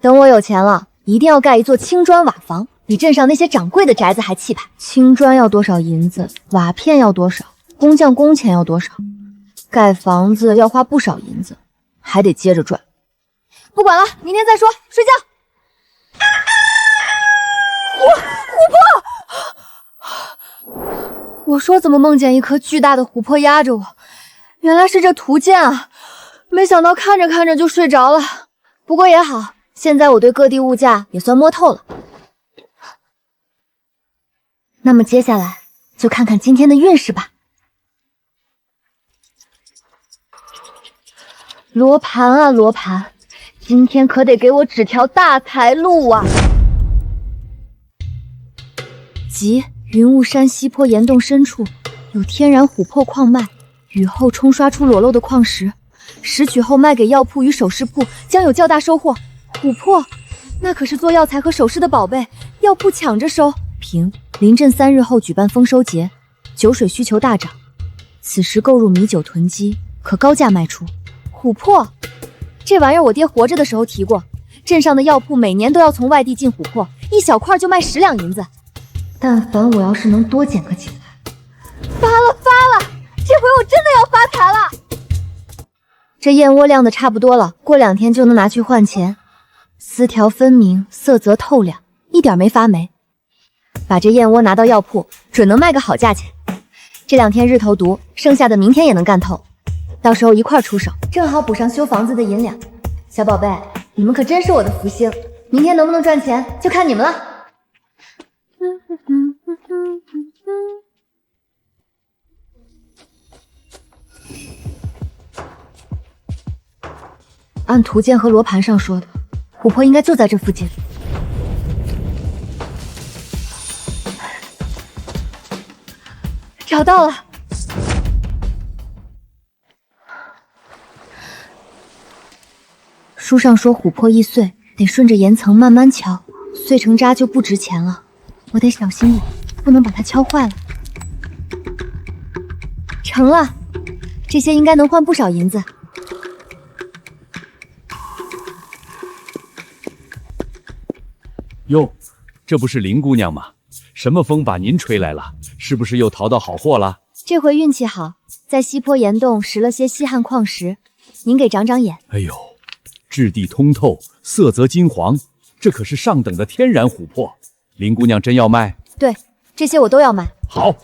等我有钱了，一定要盖一座青砖瓦房，比镇上那些掌柜的宅子还气派。青砖要多少银子，瓦片要多少，工匠工钱要多少，盖房子要花不少银子，还得接着赚。不管了，明天再说，睡觉。琥珀！我说怎么梦见一颗巨大的琥珀压着我，原来是这图鉴啊！没想到看着看着就睡着了。不过也好，现在我对各地物价也算摸透了。那么接下来就看看今天的运势吧。罗盘啊罗盘，今天可得给我指条大财路啊！即云雾山西坡岩洞深处有天然琥珀矿脉，雨后冲刷出裸露的矿石，拾取后卖给药铺与首饰铺，将有较大收获。琥珀，那可是做药材和首饰的宝贝，药铺抢着收。评：临镇3日后举办丰收节，酒水需求大涨，此时购入米酒囤积，可高价卖出。琥珀，这玩意儿我爹活着的时候提过，镇上的药铺每年都要从外地进琥珀，一小块就卖10两银子。但凡我要是能多捡个几块，发了！这回我真的要发财了！这燕窝晾的差不多了，过2天就能拿去换钱。丝条分明，色泽透亮，一点没发霉。把这燕窝拿到药铺，准能卖个好价钱。这2天日头毒，剩下的明天也能干透，到时候一块出手，正好补上修房子的银两。小宝贝，你们可真是我的福星，明天能不能赚钱就看你们了。按图鉴和罗盘上说的，琥珀应该就在这附近。找到了。书上说琥珀易碎，得顺着岩层慢慢敲，碎成渣就不值钱了。我得小心点，不能把它敲坏了。成了，这些应该能换不少银子。哟，这不是林姑娘吗？什么风把您吹来了？是不是又淘到好货了？这回运气好，在西坡岩洞拾了些稀罕矿石，您给长长眼。哎呦，质地通透，色泽金黄，这可是上等的天然琥珀。林姑娘真要卖？对，这些我都要卖。好，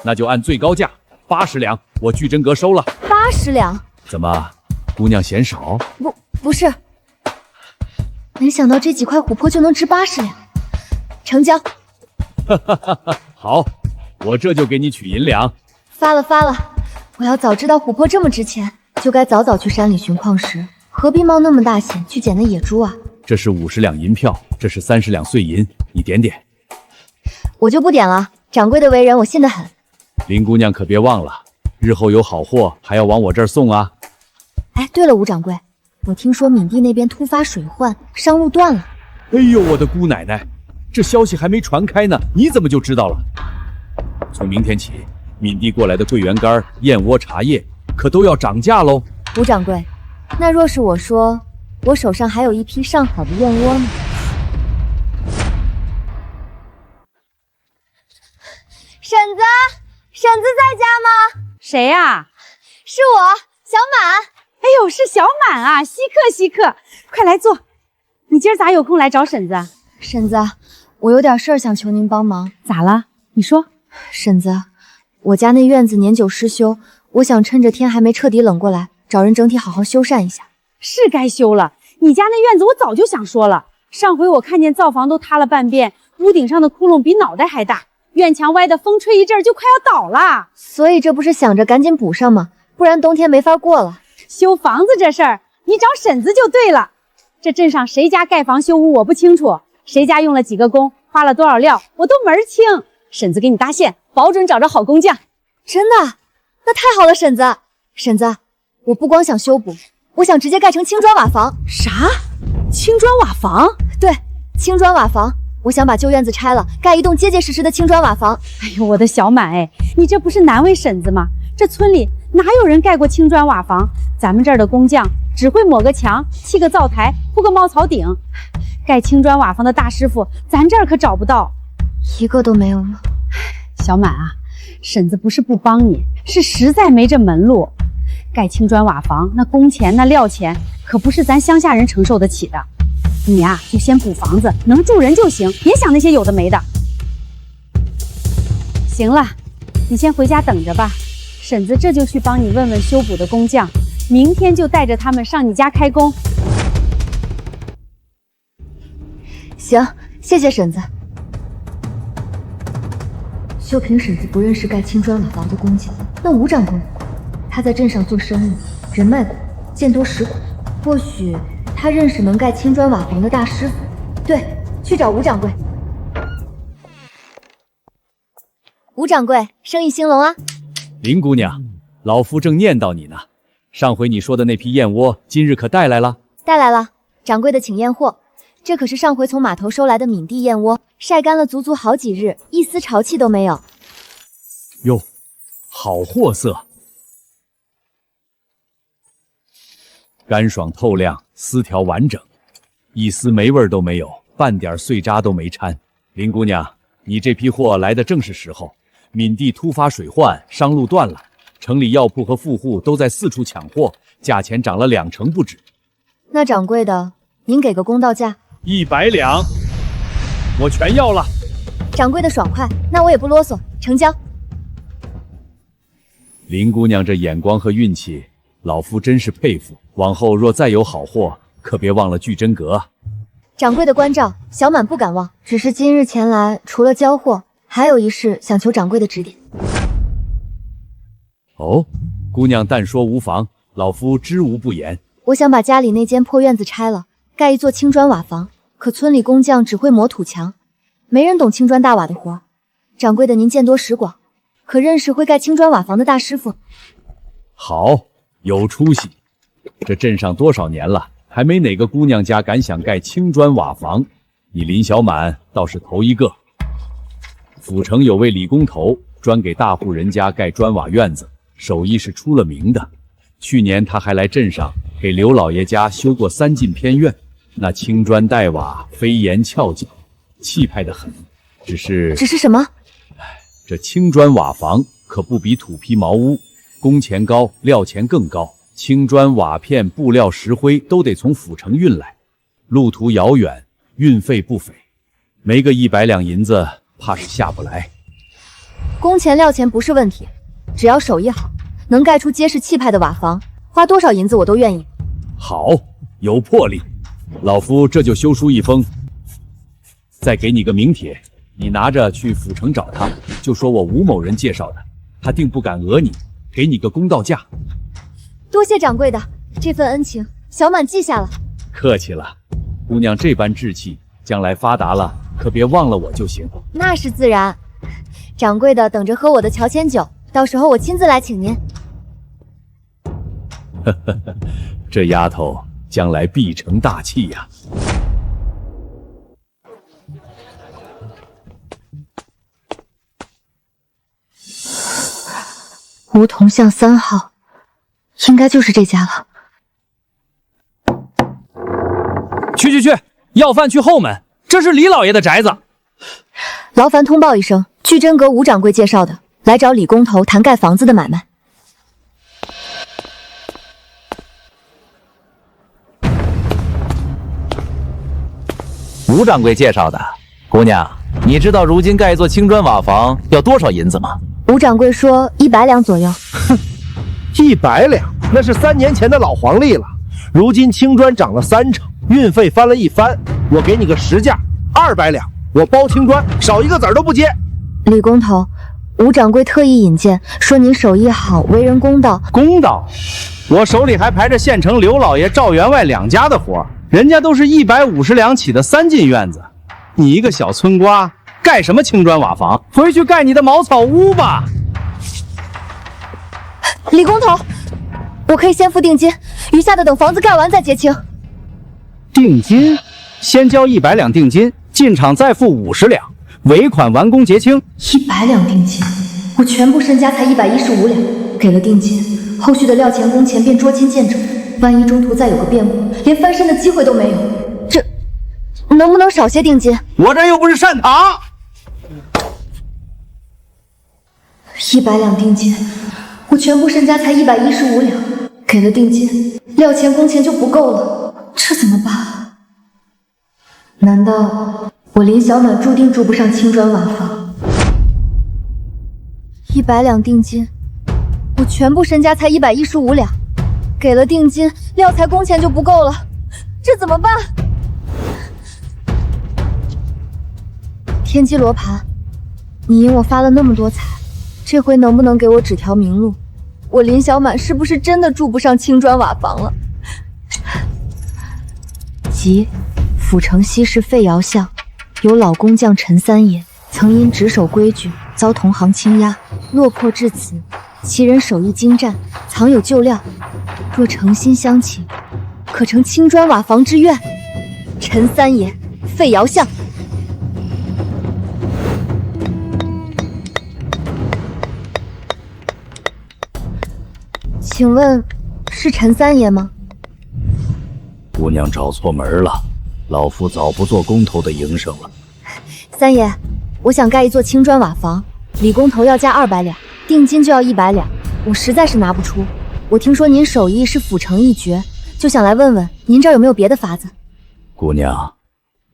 那就按最高价80两，我巨真阁收了。80两？怎么，姑娘嫌少？不是，没想到这几块琥珀就能值80两，成交。好，我这就给你取银两。发了！我要早知道琥珀这么值钱，就该早早去山里寻矿石，何必冒那么大险去捡那野猪啊？这是50两银票，这是30两碎银，你点点。我就不点了，掌柜的为人我信得很。林姑娘可别忘了，日后有好货还要往我这儿送啊。哎，对了，吴掌柜，我听说闽地那边突发水患，商路断了。哎呦，我的姑奶奶，这消息还没传开呢，你怎么就知道了？从明天起，闽地过来的桂圆干、燕窝、茶叶可都要涨价喽。吴掌柜，那若是我说我手上还有一批上好的燕窝呢？婶子在家吗？谁呀？是我，小满。哎呦，是小满啊！稀客，快来坐。你今儿咋有空来找婶子啊？婶子，我有点事儿想求您帮忙。咋了？你说。婶子，我家那院子年久失修，我想趁着天还没彻底冷过来，找人整体好好修缮一下。是该修了，你家那院子我早就想说了。上回我看见灶房都塌了半边，屋顶上的窟窿比脑袋还大，院墙歪的风吹一阵就快要倒了。所以这不是想着赶紧补上吗？不然冬天没法过了。修房子这事儿，你找婶子就对了。这镇上谁家盖房修屋我不清楚，谁家用了几个工，花了多少料，我都门儿清。婶子给你搭线，保准找着好工匠。真的？那太好了，婶子。婶子，我不光想修补，我想直接盖成青砖瓦房。啥？青砖瓦房？对，青砖瓦房。我想把旧院子拆了，盖一栋结结实实的青砖瓦房。哎呦，我的小满哎，你这不是难为婶子吗？这村里哪有人盖过青砖瓦房？咱们这儿的工匠只会抹个墙、砌个灶台、铺个茅草顶，盖青砖瓦房的大师傅，咱这儿可找不到，一个都没有吗？小满啊，婶子不是不帮你，是实在没这门路。盖青砖瓦房，那工钱、那料钱，可不是咱乡下人承受得起的。你呀，就先补房子，能住人就行，别想那些有的没的。行了，你先回家等着吧，婶子这就去帮你问问修补的工匠，明天就带着他们上你家开工。行，谢谢婶子。秀萍婶子不认识盖青砖瓦房的工匠，那吴掌柜，他在镇上做生意，人脉广，见多识广，或许他认识能盖青砖瓦房的大师傅。对，去找吴掌柜。吴掌柜，生意兴隆啊！林姑娘，老夫正念叨你呢。上回你说的那批燕窝，今日可带来了？带来了，掌柜的请验货。这可是上回从码头收来的闽地燕窝，晒干了足足好几日，一丝潮气都没有。哟，好货色，干爽透亮，丝条完整，一丝霉味都没有，半点碎渣都没掺。林姑娘，你这批货来的正是时候。闽地突发水患，商路断了，城里药铺和富户都在四处抢货，价钱涨了2成不止。那掌柜的，您给个公道价？100两，我全要了。掌柜的爽快，那我也不啰嗦，成交。林姑娘这眼光和运气，老夫真是佩服。往后若再有好货，可别忘了聚真阁。掌柜的关照，小满不敢忘。只是今日前来，除了交货，还有一事想求掌柜的指点。哦，姑娘但说无妨，老夫知无不言。我想把家里那间破院子拆了，盖一座青砖瓦房。可村里工匠只会抹土墙，没人懂青砖大瓦的活。掌柜的您见多识广，可认识会盖青砖瓦房的大师傅？好，有出息。这镇上多少年了，还没哪个姑娘家敢想盖青砖瓦房。你林小满倒是头一个。府城有位李工头，专给大户人家盖砖瓦院子，手艺是出了名的。去年他还来镇上给刘老爷家修过3进偏院，那青砖带瓦，飞檐翘角，气派得很。只是什么？这青砖瓦房可不比土坯茅屋，工钱高，料钱更高。青砖瓦片、布料、石灰都得从府城运来，路途遥远，运费不菲，没个100两银子，怕是下不来。工钱料钱不是问题，只要手艺好，能盖出结实气派的瓦房，花多少银子我都愿意。好，有魄力，老夫这就修书一封，再给你个名帖，你拿着去府城找他，就说我吴某人介绍的，他定不敢讹你，给你个公道价。多谢掌柜的，这份恩情小满记下了。客气了，姑娘这般志气，将来发达了可别忘了我就行。那是自然，掌柜的等着喝我的乔迁酒，到时候我亲自来请您。呵呵呵，这丫头将来必成大器呀。梧桐巷3号，应该就是这家了。去，要饭去后门，这是李老爷的宅子。劳烦通报一声，聚真阁吴掌柜介绍的，来找李工头谈盖房子的买卖。吴掌柜介绍的，姑娘，你知道如今盖一座青砖瓦房要多少银子吗？吴掌柜说100两左右。哼，100两，那是3年前的老黄历了。如今青砖涨了3成，运费翻了1番，我给你个实价，200两，我包青砖，少一个子儿都不接。李工头，吴掌柜特意引荐，说您手艺好，为人公道。公道？我手里还排着县城刘老爷、赵员外2家的活，人家都是150两起的3进院子，你一个小村瓜，盖什么青砖瓦房？回去盖你的茅草屋吧。李工头，我可以先付定金，余下的等房子盖完再结清。定金？先交100两定金，进场再付50两，尾款完工结清。100两定金，我全部身家才115两，给了定金，后续的料钱工钱便捉襟见肘。万一中途再有个变故，连翻身的机会都没有。这能不能少些定金？我这又不是善堂。 100两定金，我全部身家才115两，给了定金，料钱工钱就不够了，这怎么办？难道我林小满注定住不上青砖瓦房？100两定金，我全部身家才115两，给了定金，料材工钱就不够了，这怎么办？天机罗盘，你引我发了那么多财。 这回能不能给我指条明路？我林小满是不是真的住不上青砖瓦房了？即府城西市费窑巷，有老工匠陈三爷，曾因执守规矩遭同行倾压，落魄至此。其人手艺精湛，藏有旧料，若诚心相请，可成青砖瓦房之愿。陈三爷，费窑巷。 请问是陈三爷吗？姑娘找错门了，老夫早不做工头的营生了。三爷，我想盖一座青砖瓦房，李工头要价200两，定金就要100两，我实在是拿不出。我听说您手艺是府城一绝，就想来问问您这儿有没有别的法子。姑娘，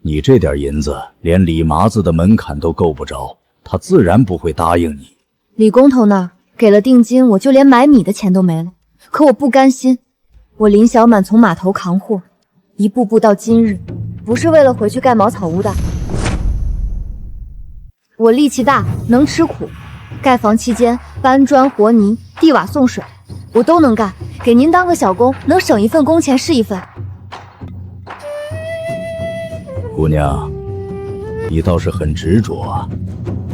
你这点银子连李麻子的门槛都够不着，他自然不会答应你。李工头那儿给了定金，我就连买米的钱都没了。可我不甘心，我林小满从码头扛货，一步步到今日，不是为了回去盖茅草屋的。我力气大，能吃苦，盖房期间搬砖和泥、递瓦送水，我都能干。给您当个小工，能省一份工钱是一份。姑娘，你倒是很执着啊！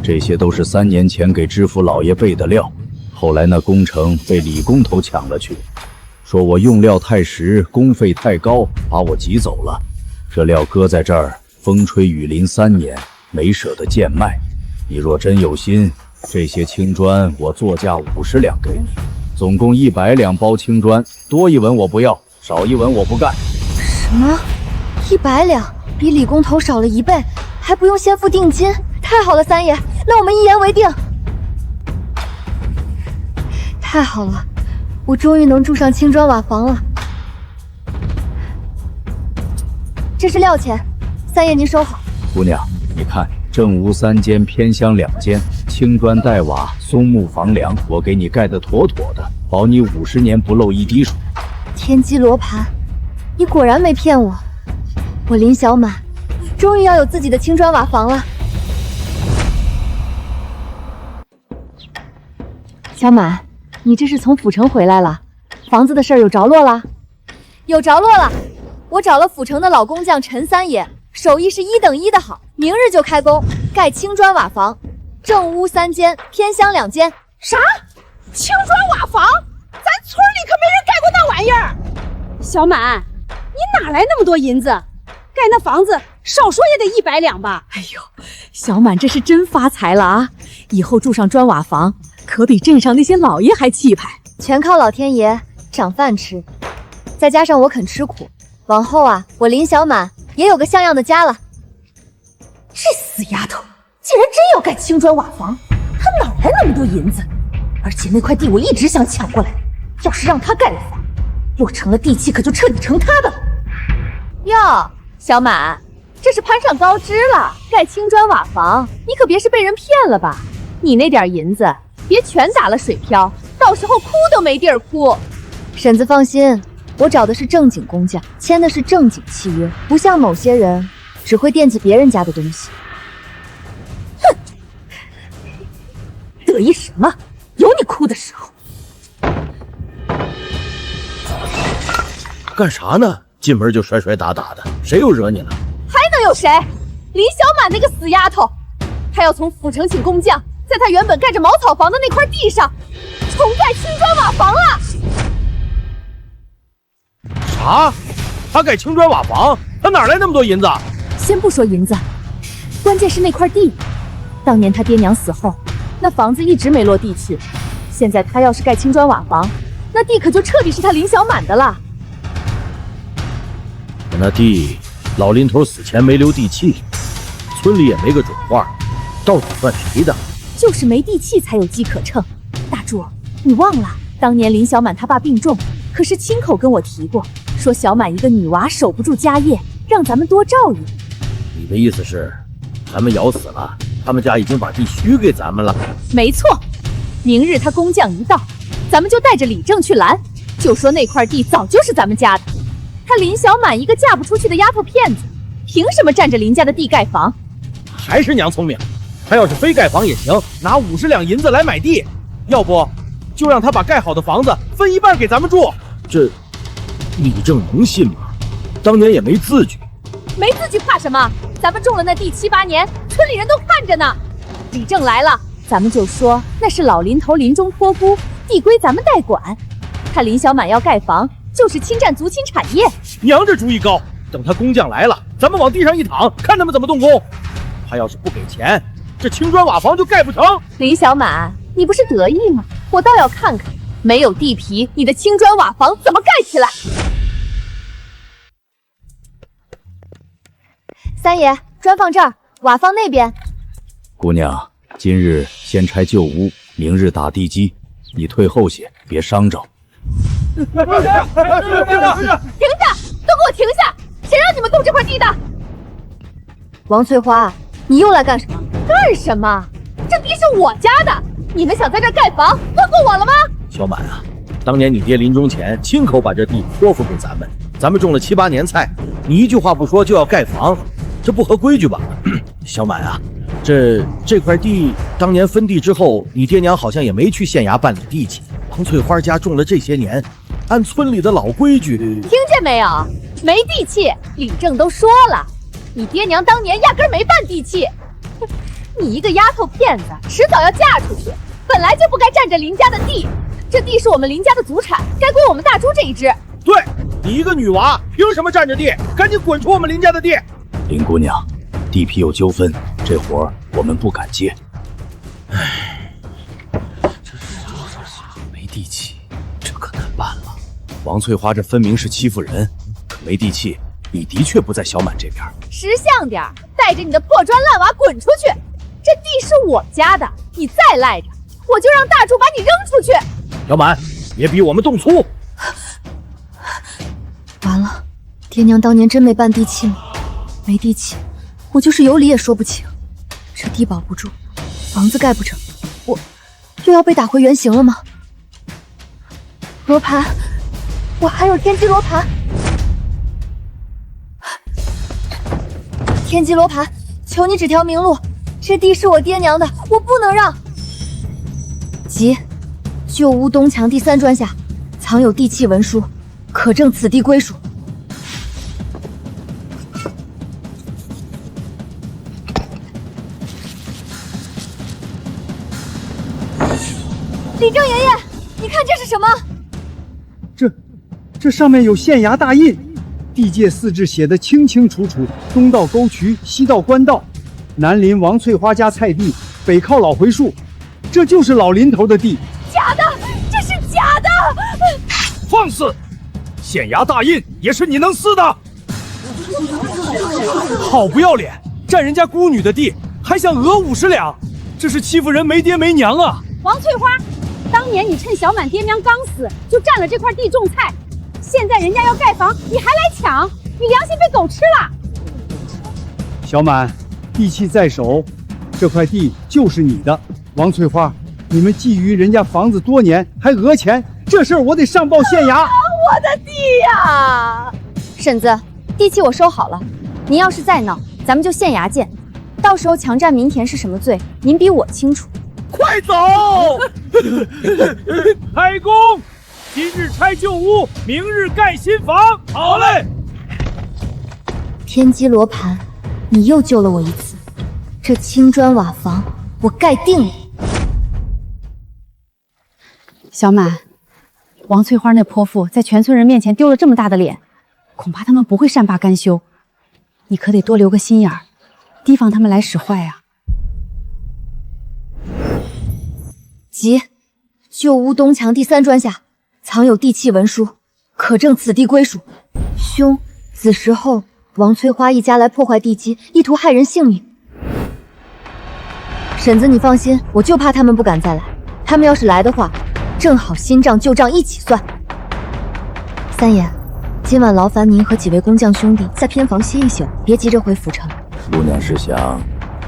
这些都是3年前给知府老爷备的料。 后来那工程被李工头抢了去，说我用料太实，工费太高，把我挤走了。这料搁在这儿，风吹雨淋3年，没舍得贱卖。你若真有心，这些青砖我作价50两给你，总共100两包青砖，多一文我不要，少一文我不干。什么？100两？比李工头少了1倍，还不用先付定金？太好了，三爷，那我们一言为定。 太好了，我终于能住上青砖瓦房了。这是料钱，三爷您收好。姑娘，你看，正屋3间，偏厢2间，青砖带瓦，松木房梁，我给你盖得妥妥的，保你50年不漏一滴水。天机罗盘，你果然没骗我，我林小满终于要有自己的青砖瓦房了。小满。 你这是从府城回来了？房子的事儿有着落了？有着落了，我找了府城的老工匠陈三爷，手艺是1等1的好，明日就开工盖青砖瓦房，正屋3间，偏厢2间。啥？青砖瓦房？咱村里可没人盖过那玩意儿。小满，你哪来那么多银子？盖那房子少说也得100两吧？哎呦，小满这是真发财了啊！以后住上砖瓦房。 可比镇上那些老爷还气派，全靠老天爷赏饭吃，再加上我肯吃苦，往后啊，我林小满也有个像样的家了。这死丫头竟然真要盖青砖瓦房，她哪来那么多银子？而且那块地我一直想抢过来，要是让她盖了房，落成了地契，可就彻底成她的了。哟，小满，这是攀上高枝了，盖青砖瓦房，你可别是被人骗了吧？你那点银子。 别全打了水漂，到时候哭都没地儿哭。婶子放心，我找的是正经工匠，签的是正经契约，不像某些人只会惦记别人家的东西。哼，得意什么？有你哭的时候。干啥呢？进门就摔摔打打的，谁又惹你了？还能有谁？林小满那个死丫头，她要从府城请工匠。 在他原本盖着茅草房的那块地上，重盖青砖瓦房了。啥？他盖青砖瓦房？他哪来那么多银子？先不说银子，关键是那块地。当年他爹娘死后，那房子一直没落地去。现在他要是盖青砖瓦房，那地可就彻底是他林小满的了。可那地，老林头死前没留地契，村里也没个准话，到底算谁的？就是没地契才有机可乘。大柱，你忘了当年林小满他爸病重，可是亲口跟我提过，说小满一个女娃守不住家业，让咱们多照应。你的意思是，咱们咬死了，他们家已经把地许给咱们了？没错，明日他工匠一到，咱们就带着李正去拦，就说那块地早就是咱们家的。他林小满一个嫁不出去的丫头片子，凭什么占着林家的地盖房？还是娘聪明，他要是非盖房也行，拿50两银子来买地，要不就让他把盖好的房子分一半给咱们住。这李正能信吗？当年也没字据。没字据怕什么？咱们种了那地7、8年，村里人都看着呢。李正来了，咱们就说那是老林头临终托孤，地归咱们代管。他林小满要盖房，就是侵占族亲产业。娘这主意高，等他工匠来了，咱们往地上一躺，看他们怎么动工。他要是不给钱，这青砖瓦房就盖不成。林小满，你不是得意吗？我倒要看看，没有地皮，你的青砖瓦房怎么盖起来？三爷，砖放这儿，瓦放那边。姑娘，今日先拆旧屋，明日打地基，你退后些，别伤着。停下！都给我停下！谁让你们动这块地的？王翠花，你又来干什么？干什么？这地是我家的，你们想在这儿盖房，问过我了吗？小满啊，当年你爹临终前亲口把这地托付给咱们，咱们种了7、8年菜，你一句话不说就要盖房，这不合规矩吧？小满啊，这块地当年分地之后，你爹娘好像也没去县衙办理地契。王翠花家种了这些年，按村里的老规矩，听见没有？没地契，李正都说了，你爹娘当年压根没办地契。你一个丫头片子，迟早要嫁出去，本来就不该占着林家的地。这地是我们林家的祖产，该归我们大猪这一支。对，你一个女娃，凭什么占着地？赶紧滚出我们林家的地！林姑娘，地皮有纠纷，这活儿我们不敢接。唉，这没地契，这可难办了。王翠花这分明是欺负人，可没地契，你的确不在小满这边。识相点，带着你的破砖烂瓦滚出去！这地是我家的，你再赖着，我就让大柱把你扔出去！小满，别逼我们动粗！完了，爹娘当年真没办地契吗？没地契，我就是有理也说不清。这地保不住，房子盖不成，我又要被打回原形了吗？罗盘，我还有天机罗盘。天机罗盘，求你指条明路。这地是我爹娘的，我不能让。急，旧屋东墙第3砖下藏有地契文书，可证此地归属。李正爷爷，你看这是什么？这上面有县衙大印，地界4字写得清清楚楚，东到沟渠，西到官道，南临王翠花家菜地，北靠老槐树，这就是老林头的地。假的，这是假的！放肆！县衙大印也是你能撕的？好不要脸，占人家孤女的地，还想讹50两，这是欺负人没爹没娘啊！王翠花，当年你趁小满爹娘刚死就占了这块地种菜，现在人家要盖房，你还来抢，你良心被狗吃了！小满，地契在手，这块地就是你的。王翠花，你们觊觎人家房子多年，还讹钱，这事儿我得上报县衙。我的地呀！婶子，地契我收好了，您要是再闹，咱们就县衙见。到时候强占民田是什么罪，您比我清楚。快走！开工！今日拆旧屋，明日盖新房。好嘞！天机罗盘，你又救了我一次。这青砖瓦房，我盖定了。小满，王翠花那泼妇在全村人面前丢了这么大的脸，恐怕他们不会善罢甘休。你可得多留个心眼儿，提防他们来使坏啊！急，旧屋东墙第3砖下藏有地契文书，可证此地归属。兄，子时候王翠花一家来破坏地基，意图害人性命。婶子，你放心，我就怕他们不敢再来。他们要是来的话，正好新账旧账一起算。三爷，今晚劳烦您和几位工匠兄弟在偏房歇一宿，别急着回府城。姑娘是想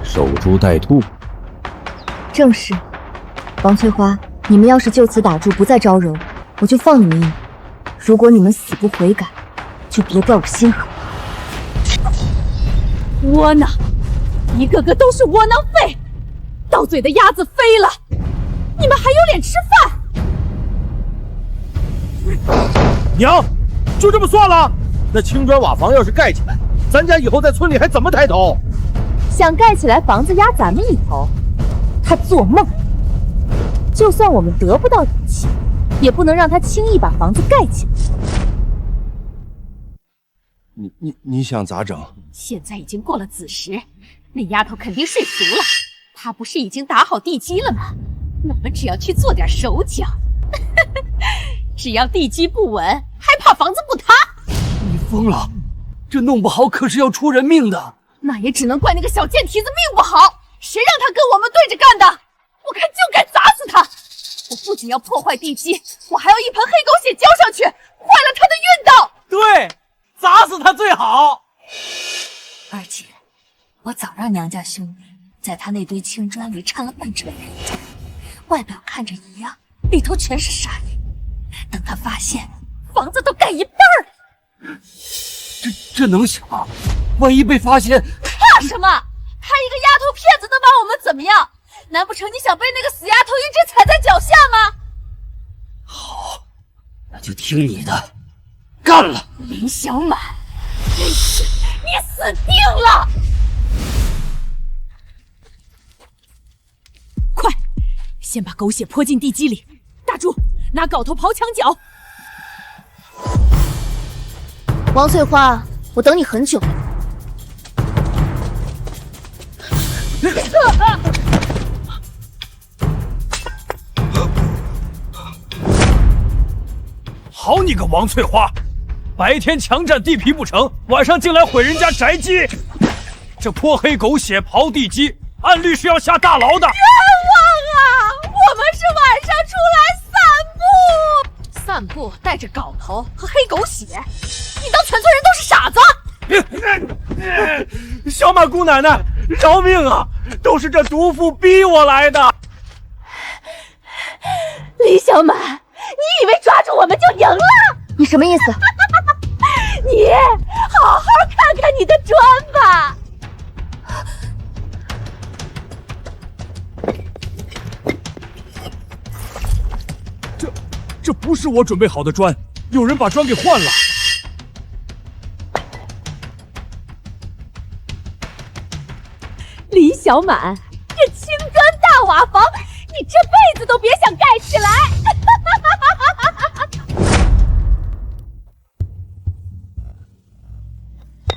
守株待兔？正是。王翠花，你们要是就此打住，不再招惹我，我就放你们一马。如果你们死不悔改，就别怪我心狠。窝囊，一个个都是窝囊废，到嘴的鸭子飞了，你们还有脸吃饭？娘，就这么算了？那青砖瓦房要是盖起来，咱家以后在村里还怎么抬头？想盖起来房子压咱们一头，他做梦！就算我们得不到底气，也不能让他轻易把房子盖起来。你想咋整？现在已经过了子时，那丫头肯定睡熟了。她不是已经打好地基了吗？我们只要去做点手脚，只要地基不稳，还怕房子不塌？你疯了！这弄不好可是要出人命的。那也只能怪那个小贱蹄子命不好，谁让他跟我们对着干的？我看就该砸死他！我不仅要破坏地基，我还要一盆黑狗血浇上去，坏了他的运道。对，砸死他最好。而且，我早让娘家兄弟在他那堆青砖里掺了半成黑砖，外表看着一样，里头全是沙印。等他发现，房子都盖一半了。这能行吗？万一被发现，怕什么？他一个丫头片子能把我们怎么样？难不成你想被那个死丫头一直踩在脚下吗？好，那就听你的，干了！林小满，真是你死定了！快，先把狗血泼进地基里。大柱，拿镐头刨墙角。王翠花，我等你很久了。好你个王翠花，白天强占地皮不成，晚上竟来毁人家宅基，这泼黑狗血刨地基，按律是要下大牢的。冤枉啊！我们是晚上出来散步带着镐头和黑狗血，你当全村人都是傻子？小满姑奶奶，饶命啊！都是这毒妇逼我来的。李小满，你以为抓住我们就赢了？你什么意思？你好好看看你的砖吧。这不是我准备好的砖，有人把砖给换了。李小满，这青砖大瓦房，你这辈子都别想盖起来！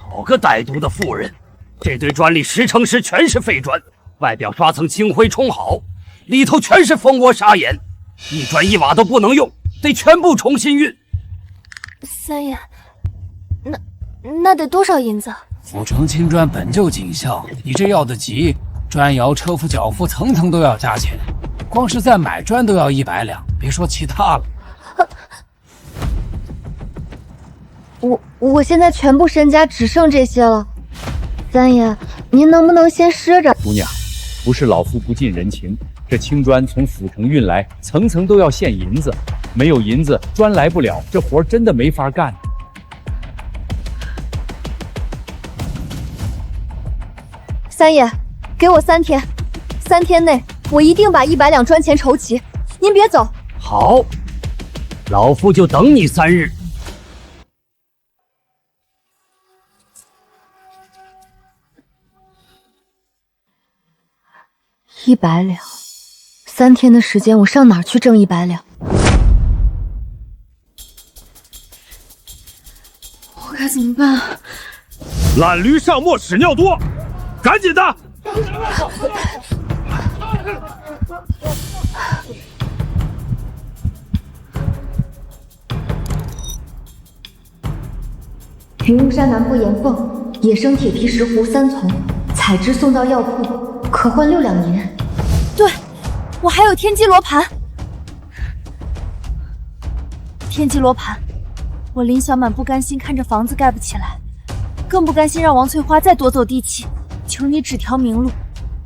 好个歹毒的妇人！这堆砖里10成10全是废砖，外表刷层青灰冲好，里头全是蜂窝沙眼，一砖一瓦都不能用，得全部重新运。三爷，那得多少银子？府城青砖本就紧俏，你这要得急，砖窑、车夫、脚夫层层都要加钱，光是再买砖都要100两，别说其他了。我现在全部身家只剩这些了，三爷，您能不能先赊着？姑娘，不是老夫不近人情，这青砖从府城运来，层层都要现银子，没有银子砖来不了，这活真的没法干。三爷，给我3天，3天内我一定把100两砖钱筹齐，您别走。好，老夫就等你3日。100两，3天的时间，我上哪儿去挣100两？我该怎么办？懒驴上磨屎尿多，赶紧的！云雾山南部岩缝，野生铁皮石斛3丛，采汁送到药铺，可换6两银。对，我还有天机罗盘。天机罗盘，我林小满不甘心看着房子盖不起来，更不甘心让王翠花再夺走地契，求你指条明路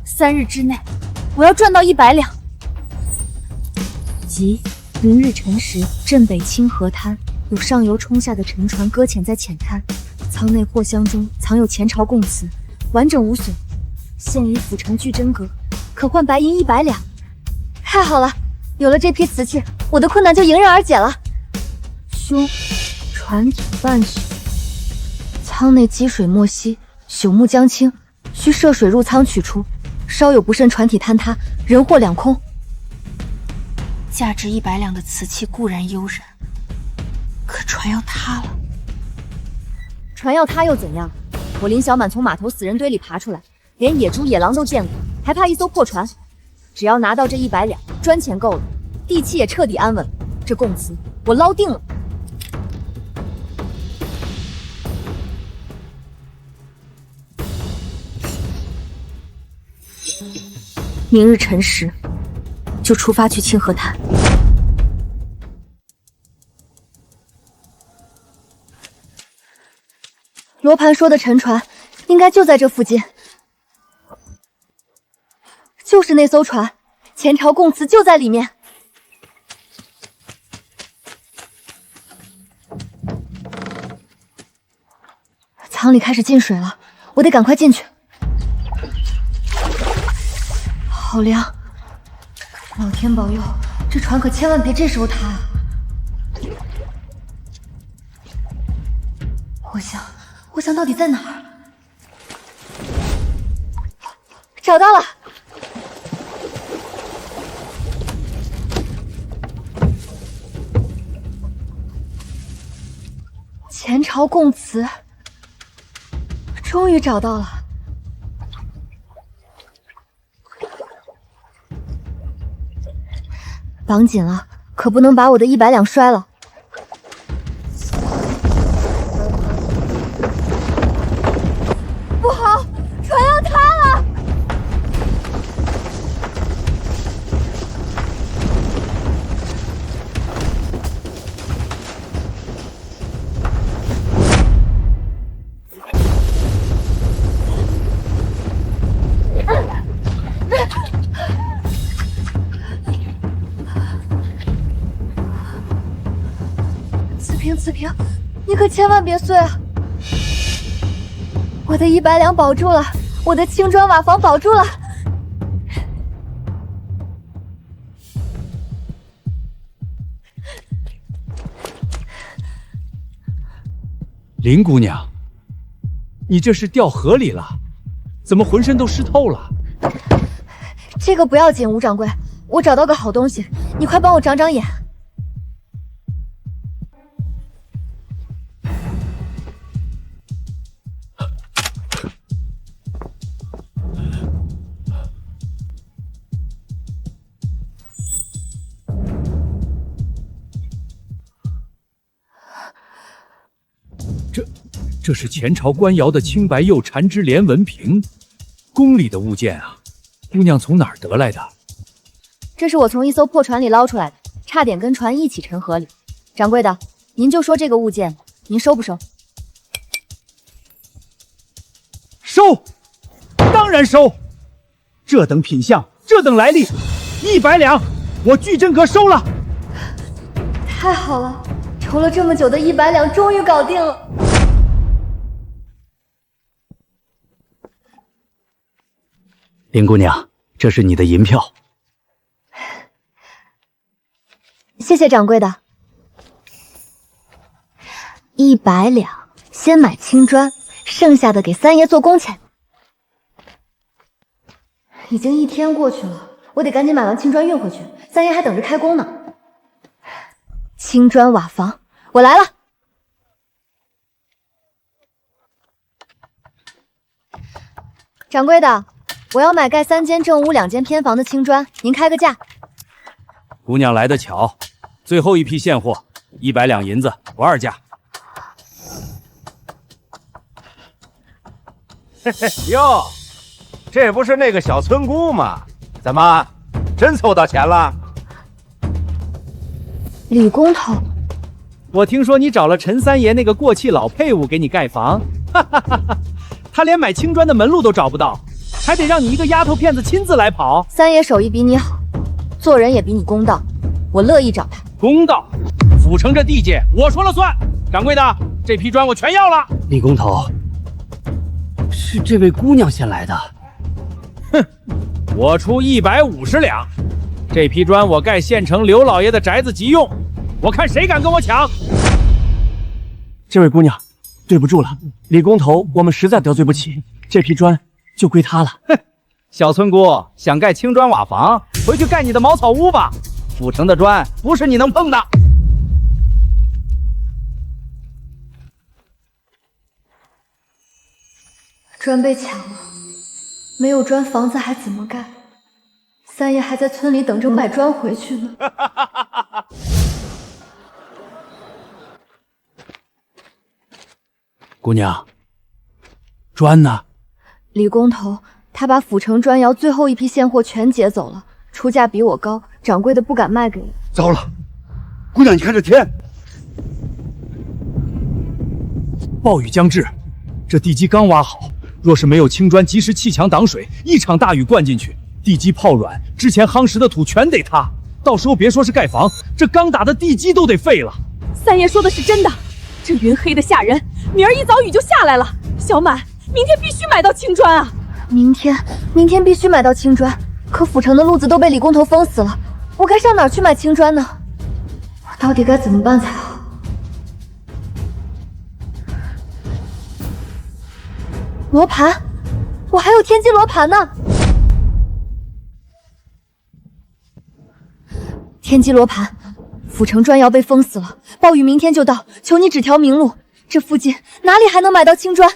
，3日之内，我要赚到100两。即明日辰时，镇北清河滩有上游冲下的沉船搁浅在浅滩，舱内货箱中藏有前朝供词，完整无损，现已府城具真格，可换白银100两。太好了，有了这批瓷器，我的困难就迎刃而解了。兄，船体半朽，舱内积水没息，朽木将倾，需涉水入舱取出，稍有不慎，船体坍塌，人祸两空。价值100两的瓷器固然悠然，可船要塌了。船要塌又怎样？我林小满从码头死人堆里爬出来，连野猪野狼都见过，还怕一艘破船？只要拿到这100两，砖钱够了，地契也彻底安稳了，这供词我捞定了。明日辰时就出发去清河滩。罗盘说的沉船应该就在这附近，就是那艘船，前朝供词就在里面。舱里开始进水了，我得赶快进去。好凉，老天保佑，这船可千万别这时候塌啊！我想到底在哪儿？找到了！前朝供词，终于找到了。绑紧了，可不能把我的100两摔了。不好，船要塌了！子平，你可千万别碎啊！我的100两保住了，我的青砖瓦房保住了。林姑娘，你这是掉河里了，怎么浑身都湿透了？这个不要紧，吴掌柜，我找到个好东西，你快帮我长长眼。这是前朝官窑的青白釉缠枝莲纹瓶，宫里的物件啊！姑娘从哪儿得来的？这是我从一艘破船里捞出来的，差点跟船一起沉河里。掌柜的，您就说这个物件，您收不收？收，当然收。这等品相，这等来历，100两，我聚真阁收了。太好了，筹了这么久的100两终于搞定了。林姑娘，这是你的银票。谢谢掌柜的。100两，先买青砖，剩下的给三爷做工钱。已经1天过去了，我得赶紧买完青砖运回去，三爷还等着开工呢。青砖瓦房，我来了。掌柜的，我要买盖3间正屋2间偏房的青砖，您开个价。姑娘来得巧，最后一批现货，100两银子不二价。哟，这不是那个小村姑吗？怎么，真凑到钱了？李工头，我听说你找了陈三爷那个过气老废物给你盖房，哈哈哈哈！他连买青砖的门路都找不到，还得让你一个丫头片子亲自来跑。三爷手艺比你好，做人也比你公道，我乐意找他。公道？府城这地界我说了算。掌柜的，这批砖我全要了。李工头，是这位姑娘先来的。哼，我出150两，这批砖我盖县城刘老爷的宅子急用，我看谁敢跟我抢。这位姑娘，对不住了，李工头，我们实在得罪不起，这批砖就归他了。哼，小村姑想盖青砖瓦房，回去盖你的茅草屋吧。府城的砖不是你能碰的。砖被抢了，没有砖房子还怎么盖？三爷还在村里等着买砖回去呢。姑娘，砖呢？李工头，他把府城砖窑最后一批现货全劫走了，出价比我高，掌柜的不敢卖给我。糟了，姑娘，你看这天，暴雨将至，这地基刚挖好。若是没有青砖及时砌墙挡水，一场大雨灌进去，地基泡软，之前夯实的土全得塌。到时候别说是盖房，这刚打的地基都得废了。三爷说的是真的，这云黑的吓人，明儿一早雨就下来了。小满，明天必须买到青砖啊！明天必须买到青砖，可府城的路子都被李工头封死了，我该上哪儿去买青砖呢？我到底该怎么办才好？罗盘，我还有天机罗盘呢。天机罗盘，府城砖窑被封死了，暴雨明天就到，求你指条明路。这附近哪里还能买到青砖？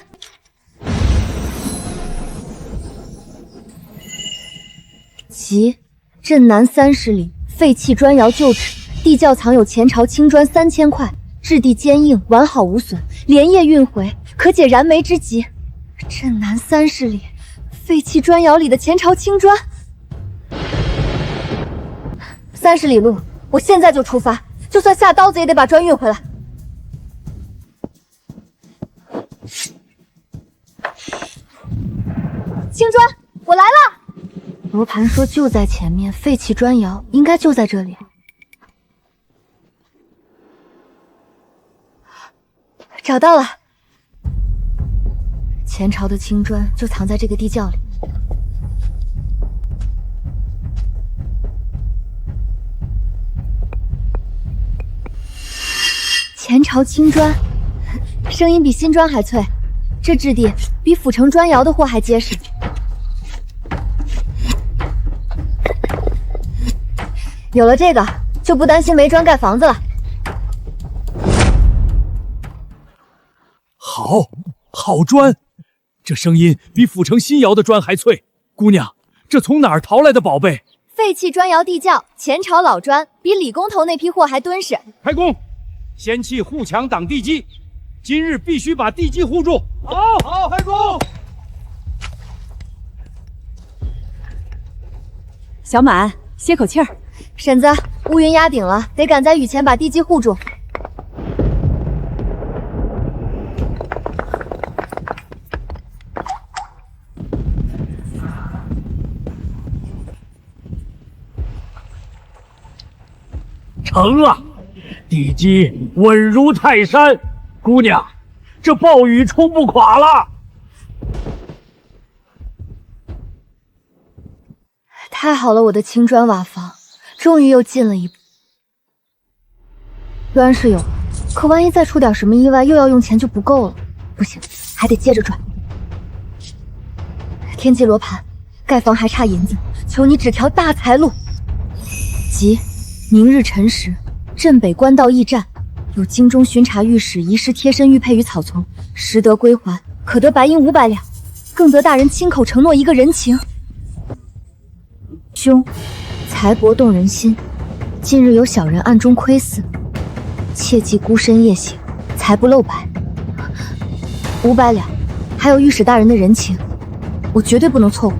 即镇南30里废弃砖窑旧址，地窖藏有前朝青砖3000块，质地坚硬，完好无损，连夜运回，可解燃眉之急。镇南30里废弃砖窑里的前朝青砖，30里路，我现在就出发，就算下刀子也得把砖运回来。青砖，我来了！罗盘说就在前面，废弃砖窑应该就在这里。找到了。前朝的青砖就藏在这个地窖里。前朝青砖，声音比新砖还脆，这质地比府城砖窑的货还结实。有了这个，就不担心没砖盖房子了。好砖！这声音比府城新窑的砖还脆。姑娘，这从哪儿淘来的宝贝？废弃砖窑地窖，前朝老砖，比李工头那批货还敦实。开工！先砌护墙挡地基，今日必须把地基护住。好，开工！小满，歇口气儿。婶子，乌云压顶了，得赶在雨前把地基护住。成了，地基稳如泰山。姑娘，这暴雨冲不垮了。太好了，我的青砖瓦房终于又进了一步。砖是有，可万一再出点什么意外，又要用钱就不够了。不行，还得接着赚。天机罗盘，盖房还差银子，求你指条大财路。即明日辰时，镇北官道驿站有京中巡查御史遗失贴身玉佩于草丛，时得归还，可得白银500两，更得大人亲口承诺一个人情。兄，财帛动人心，近日有小人暗中窥伺，切忌孤身夜行，财不露白。500两，还有御史大人的人情，我绝对不能错过。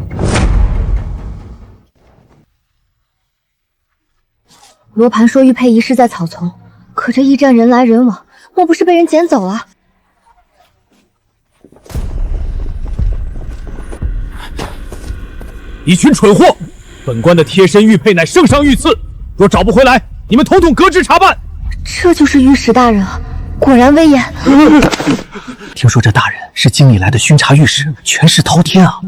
罗盘说玉佩遗失在草丛，可这驿站人来人往，莫不是被人捡走了？一群蠢货！本官的贴身玉佩乃圣上御赐，若找不回来，你们统统革职查办。这就是御史大人啊，果然威严。听说这大人是京里来的巡查御史，权势滔天啊！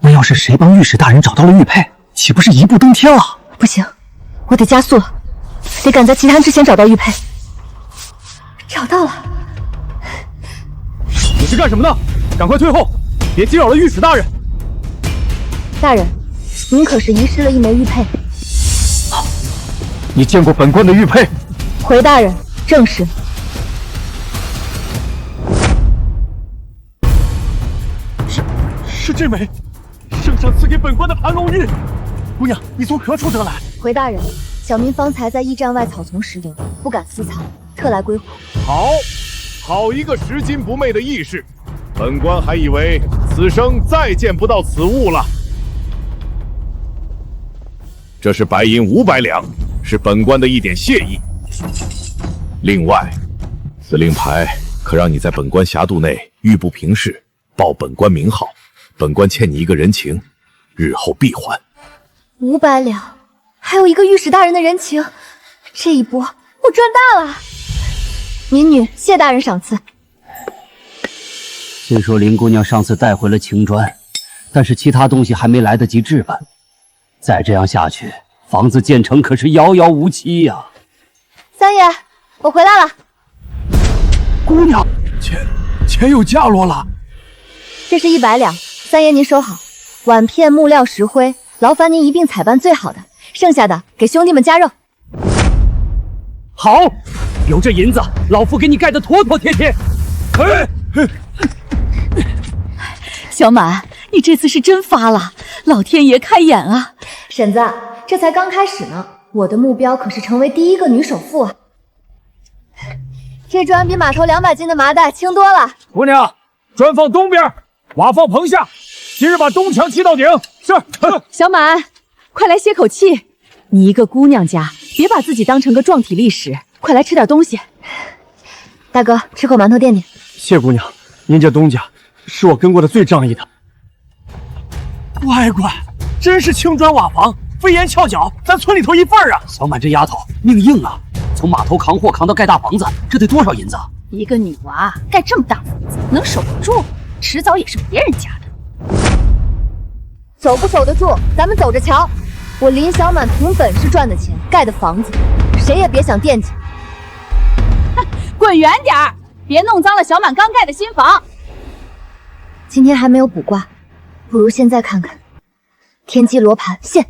那要是谁帮御史大人找到了玉佩，岂不是一步登天了？不行，我得加速了，得赶在其他人之前找到玉佩。找到了！你是干什么的？赶快退后，别惊扰了御史大人。大人，您可是遗失了一枚玉佩？你见过本官的玉佩？回大人，正是。是这枚，圣上赐给本官的盘龙玉。姑娘，你从何处得来？回大人，小民方才在驿站外草丛拾得，不敢私藏，特来归还。好一个拾金不昧的义士！本官还以为此生再见不到此物了。这是白银500两，是本官的一点谢意。另外，此令牌可让你在本官辖度内玉不平事，报本官名号。本官欠你一个人情，日后必还。500两，还有一个御史大人的人情，这一波我赚大了。民女谢大人赏赐。虽说林姑娘上次带回了青砖，但是其他东西还没来得及置办。再这样下去，房子建成可是遥遥无期呀！三爷，我回来了。姑娘，钱有价落了。这是100两，三爷您收好。碗片、木料、石灰，劳烦您一并采办最好的，剩下的给兄弟们加肉。好，有这银子，老夫给你盖得妥妥帖帖。小满，你这次是真发了，老天爷开眼啊！婶子，这才刚开始呢，我的目标可是成为第1个女首富啊！这砖比码头200斤的麻袋轻多了。姑娘，砖放东边，瓦放棚下，今日把东墙砌到顶。是。小满，快来歇口气。你一个姑娘家，别把自己当成个壮体力士，快来吃点东西。大哥，吃口馒头垫垫。谢姑娘，您这东家是我跟过的最仗义的。乖乖，真是青砖瓦房，飞檐翘角，咱村里头一份啊！小满这丫头命硬啊，从码头扛货扛到盖大房子，这得多少银子？一个女娃盖这么大房子，能守得住，迟早也是别人家的。守不守得住，咱们走着瞧。我林小满凭本事赚的钱盖的房子，谁也别想惦记。哼，滚远点儿，别弄脏了小满刚盖的新房。今天还没有卜卦，不如现在看看。天机罗盘现，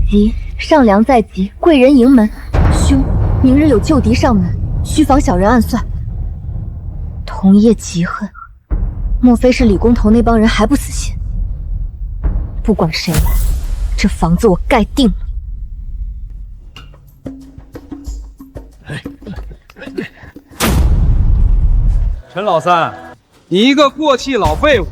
吉，上梁在即，贵人迎门；凶，明日有旧敌上门，需防小人暗算。同业极恨，莫非是李工头那帮人还不死心？不管谁来，这房子我盖定了。陈老三，你一个过气老废物，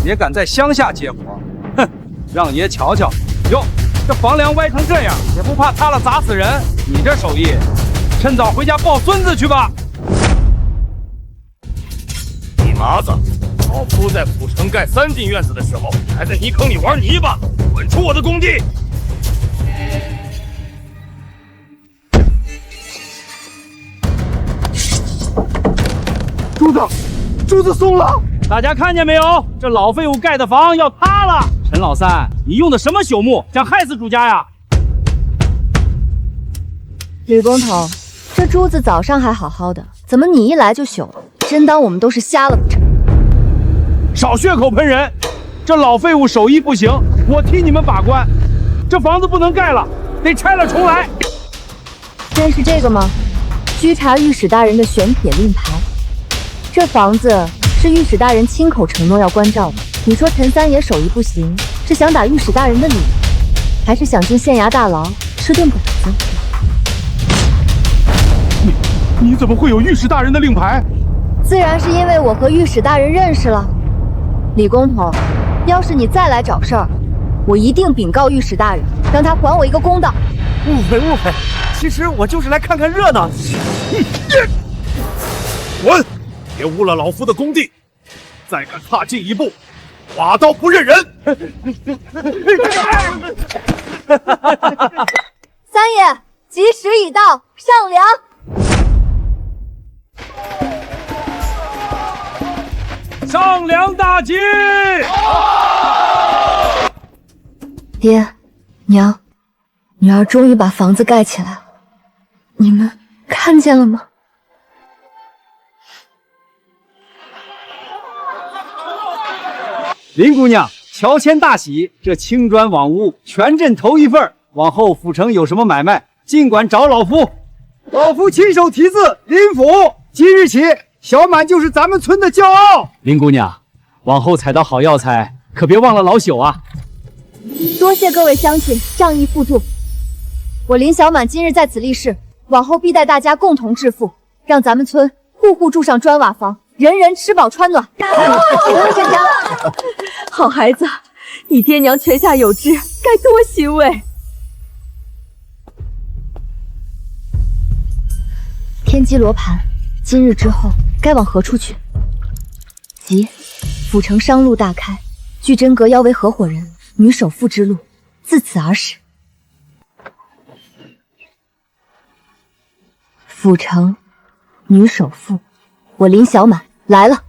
也敢在乡下接活？哼，让爷瞧瞧。哟，这房梁歪成这样，也不怕塌了砸死人？你这手艺，趁早回家抱孙子去吧。你麻子，老夫在府城盖3进院子的时候，还在泥坑里玩泥巴，滚出我的工地！柱子松了！大家看见没有？这老废物盖的房要塌了！陈老三，你用的什么朽木，想害死主家呀？吕工头，这珠子早上还好好的，怎么你一来就朽了？真当我们都是瞎了不成？少血口喷人！这老废物手艺不行，我替你们把关。这房子不能盖了，得拆了重来。认识这个吗？居察御史大人的玄铁令牌。这房子是御史大人亲口承诺要关照的。你说陈三爷手艺不行，是想打御史大人的脸，还是想进县衙大牢吃顿饱子？你怎么会有御史大人的令牌？自然是因为我和御史大人认识了。李工头，要是你再来找事儿，我一定禀告御史大人，让他还我一个公道。误会误会，其实我就是来看看热闹。滚！别污了老夫的功地！再敢踏进一步，瓦刀不认人！三爷，吉时已到，上梁。上梁大吉！爹，娘，女儿终于把房子盖起来了，你们看见了吗？林姑娘，乔迁大喜，这青砖网屋全镇头一份，往后府城有什么买卖，尽管找老夫。老夫亲手题字，林府。即日起，小满就是咱们村的骄傲。林姑娘，往后采到好药材，可别忘了老朽啊！多谢各位乡亲仗义互助，我林小满今日在此立誓，往后必带大家共同致富，让咱们村户户住上砖瓦房，人人吃饱穿暖。沈家，好孩子，你爹娘泉下有知，该多欣慰。天机罗盘，今日之后该往何处去？即府城商路大开，巨真阁邀为合伙人，女首富之路自此而始。府城女首富，我林小满来了。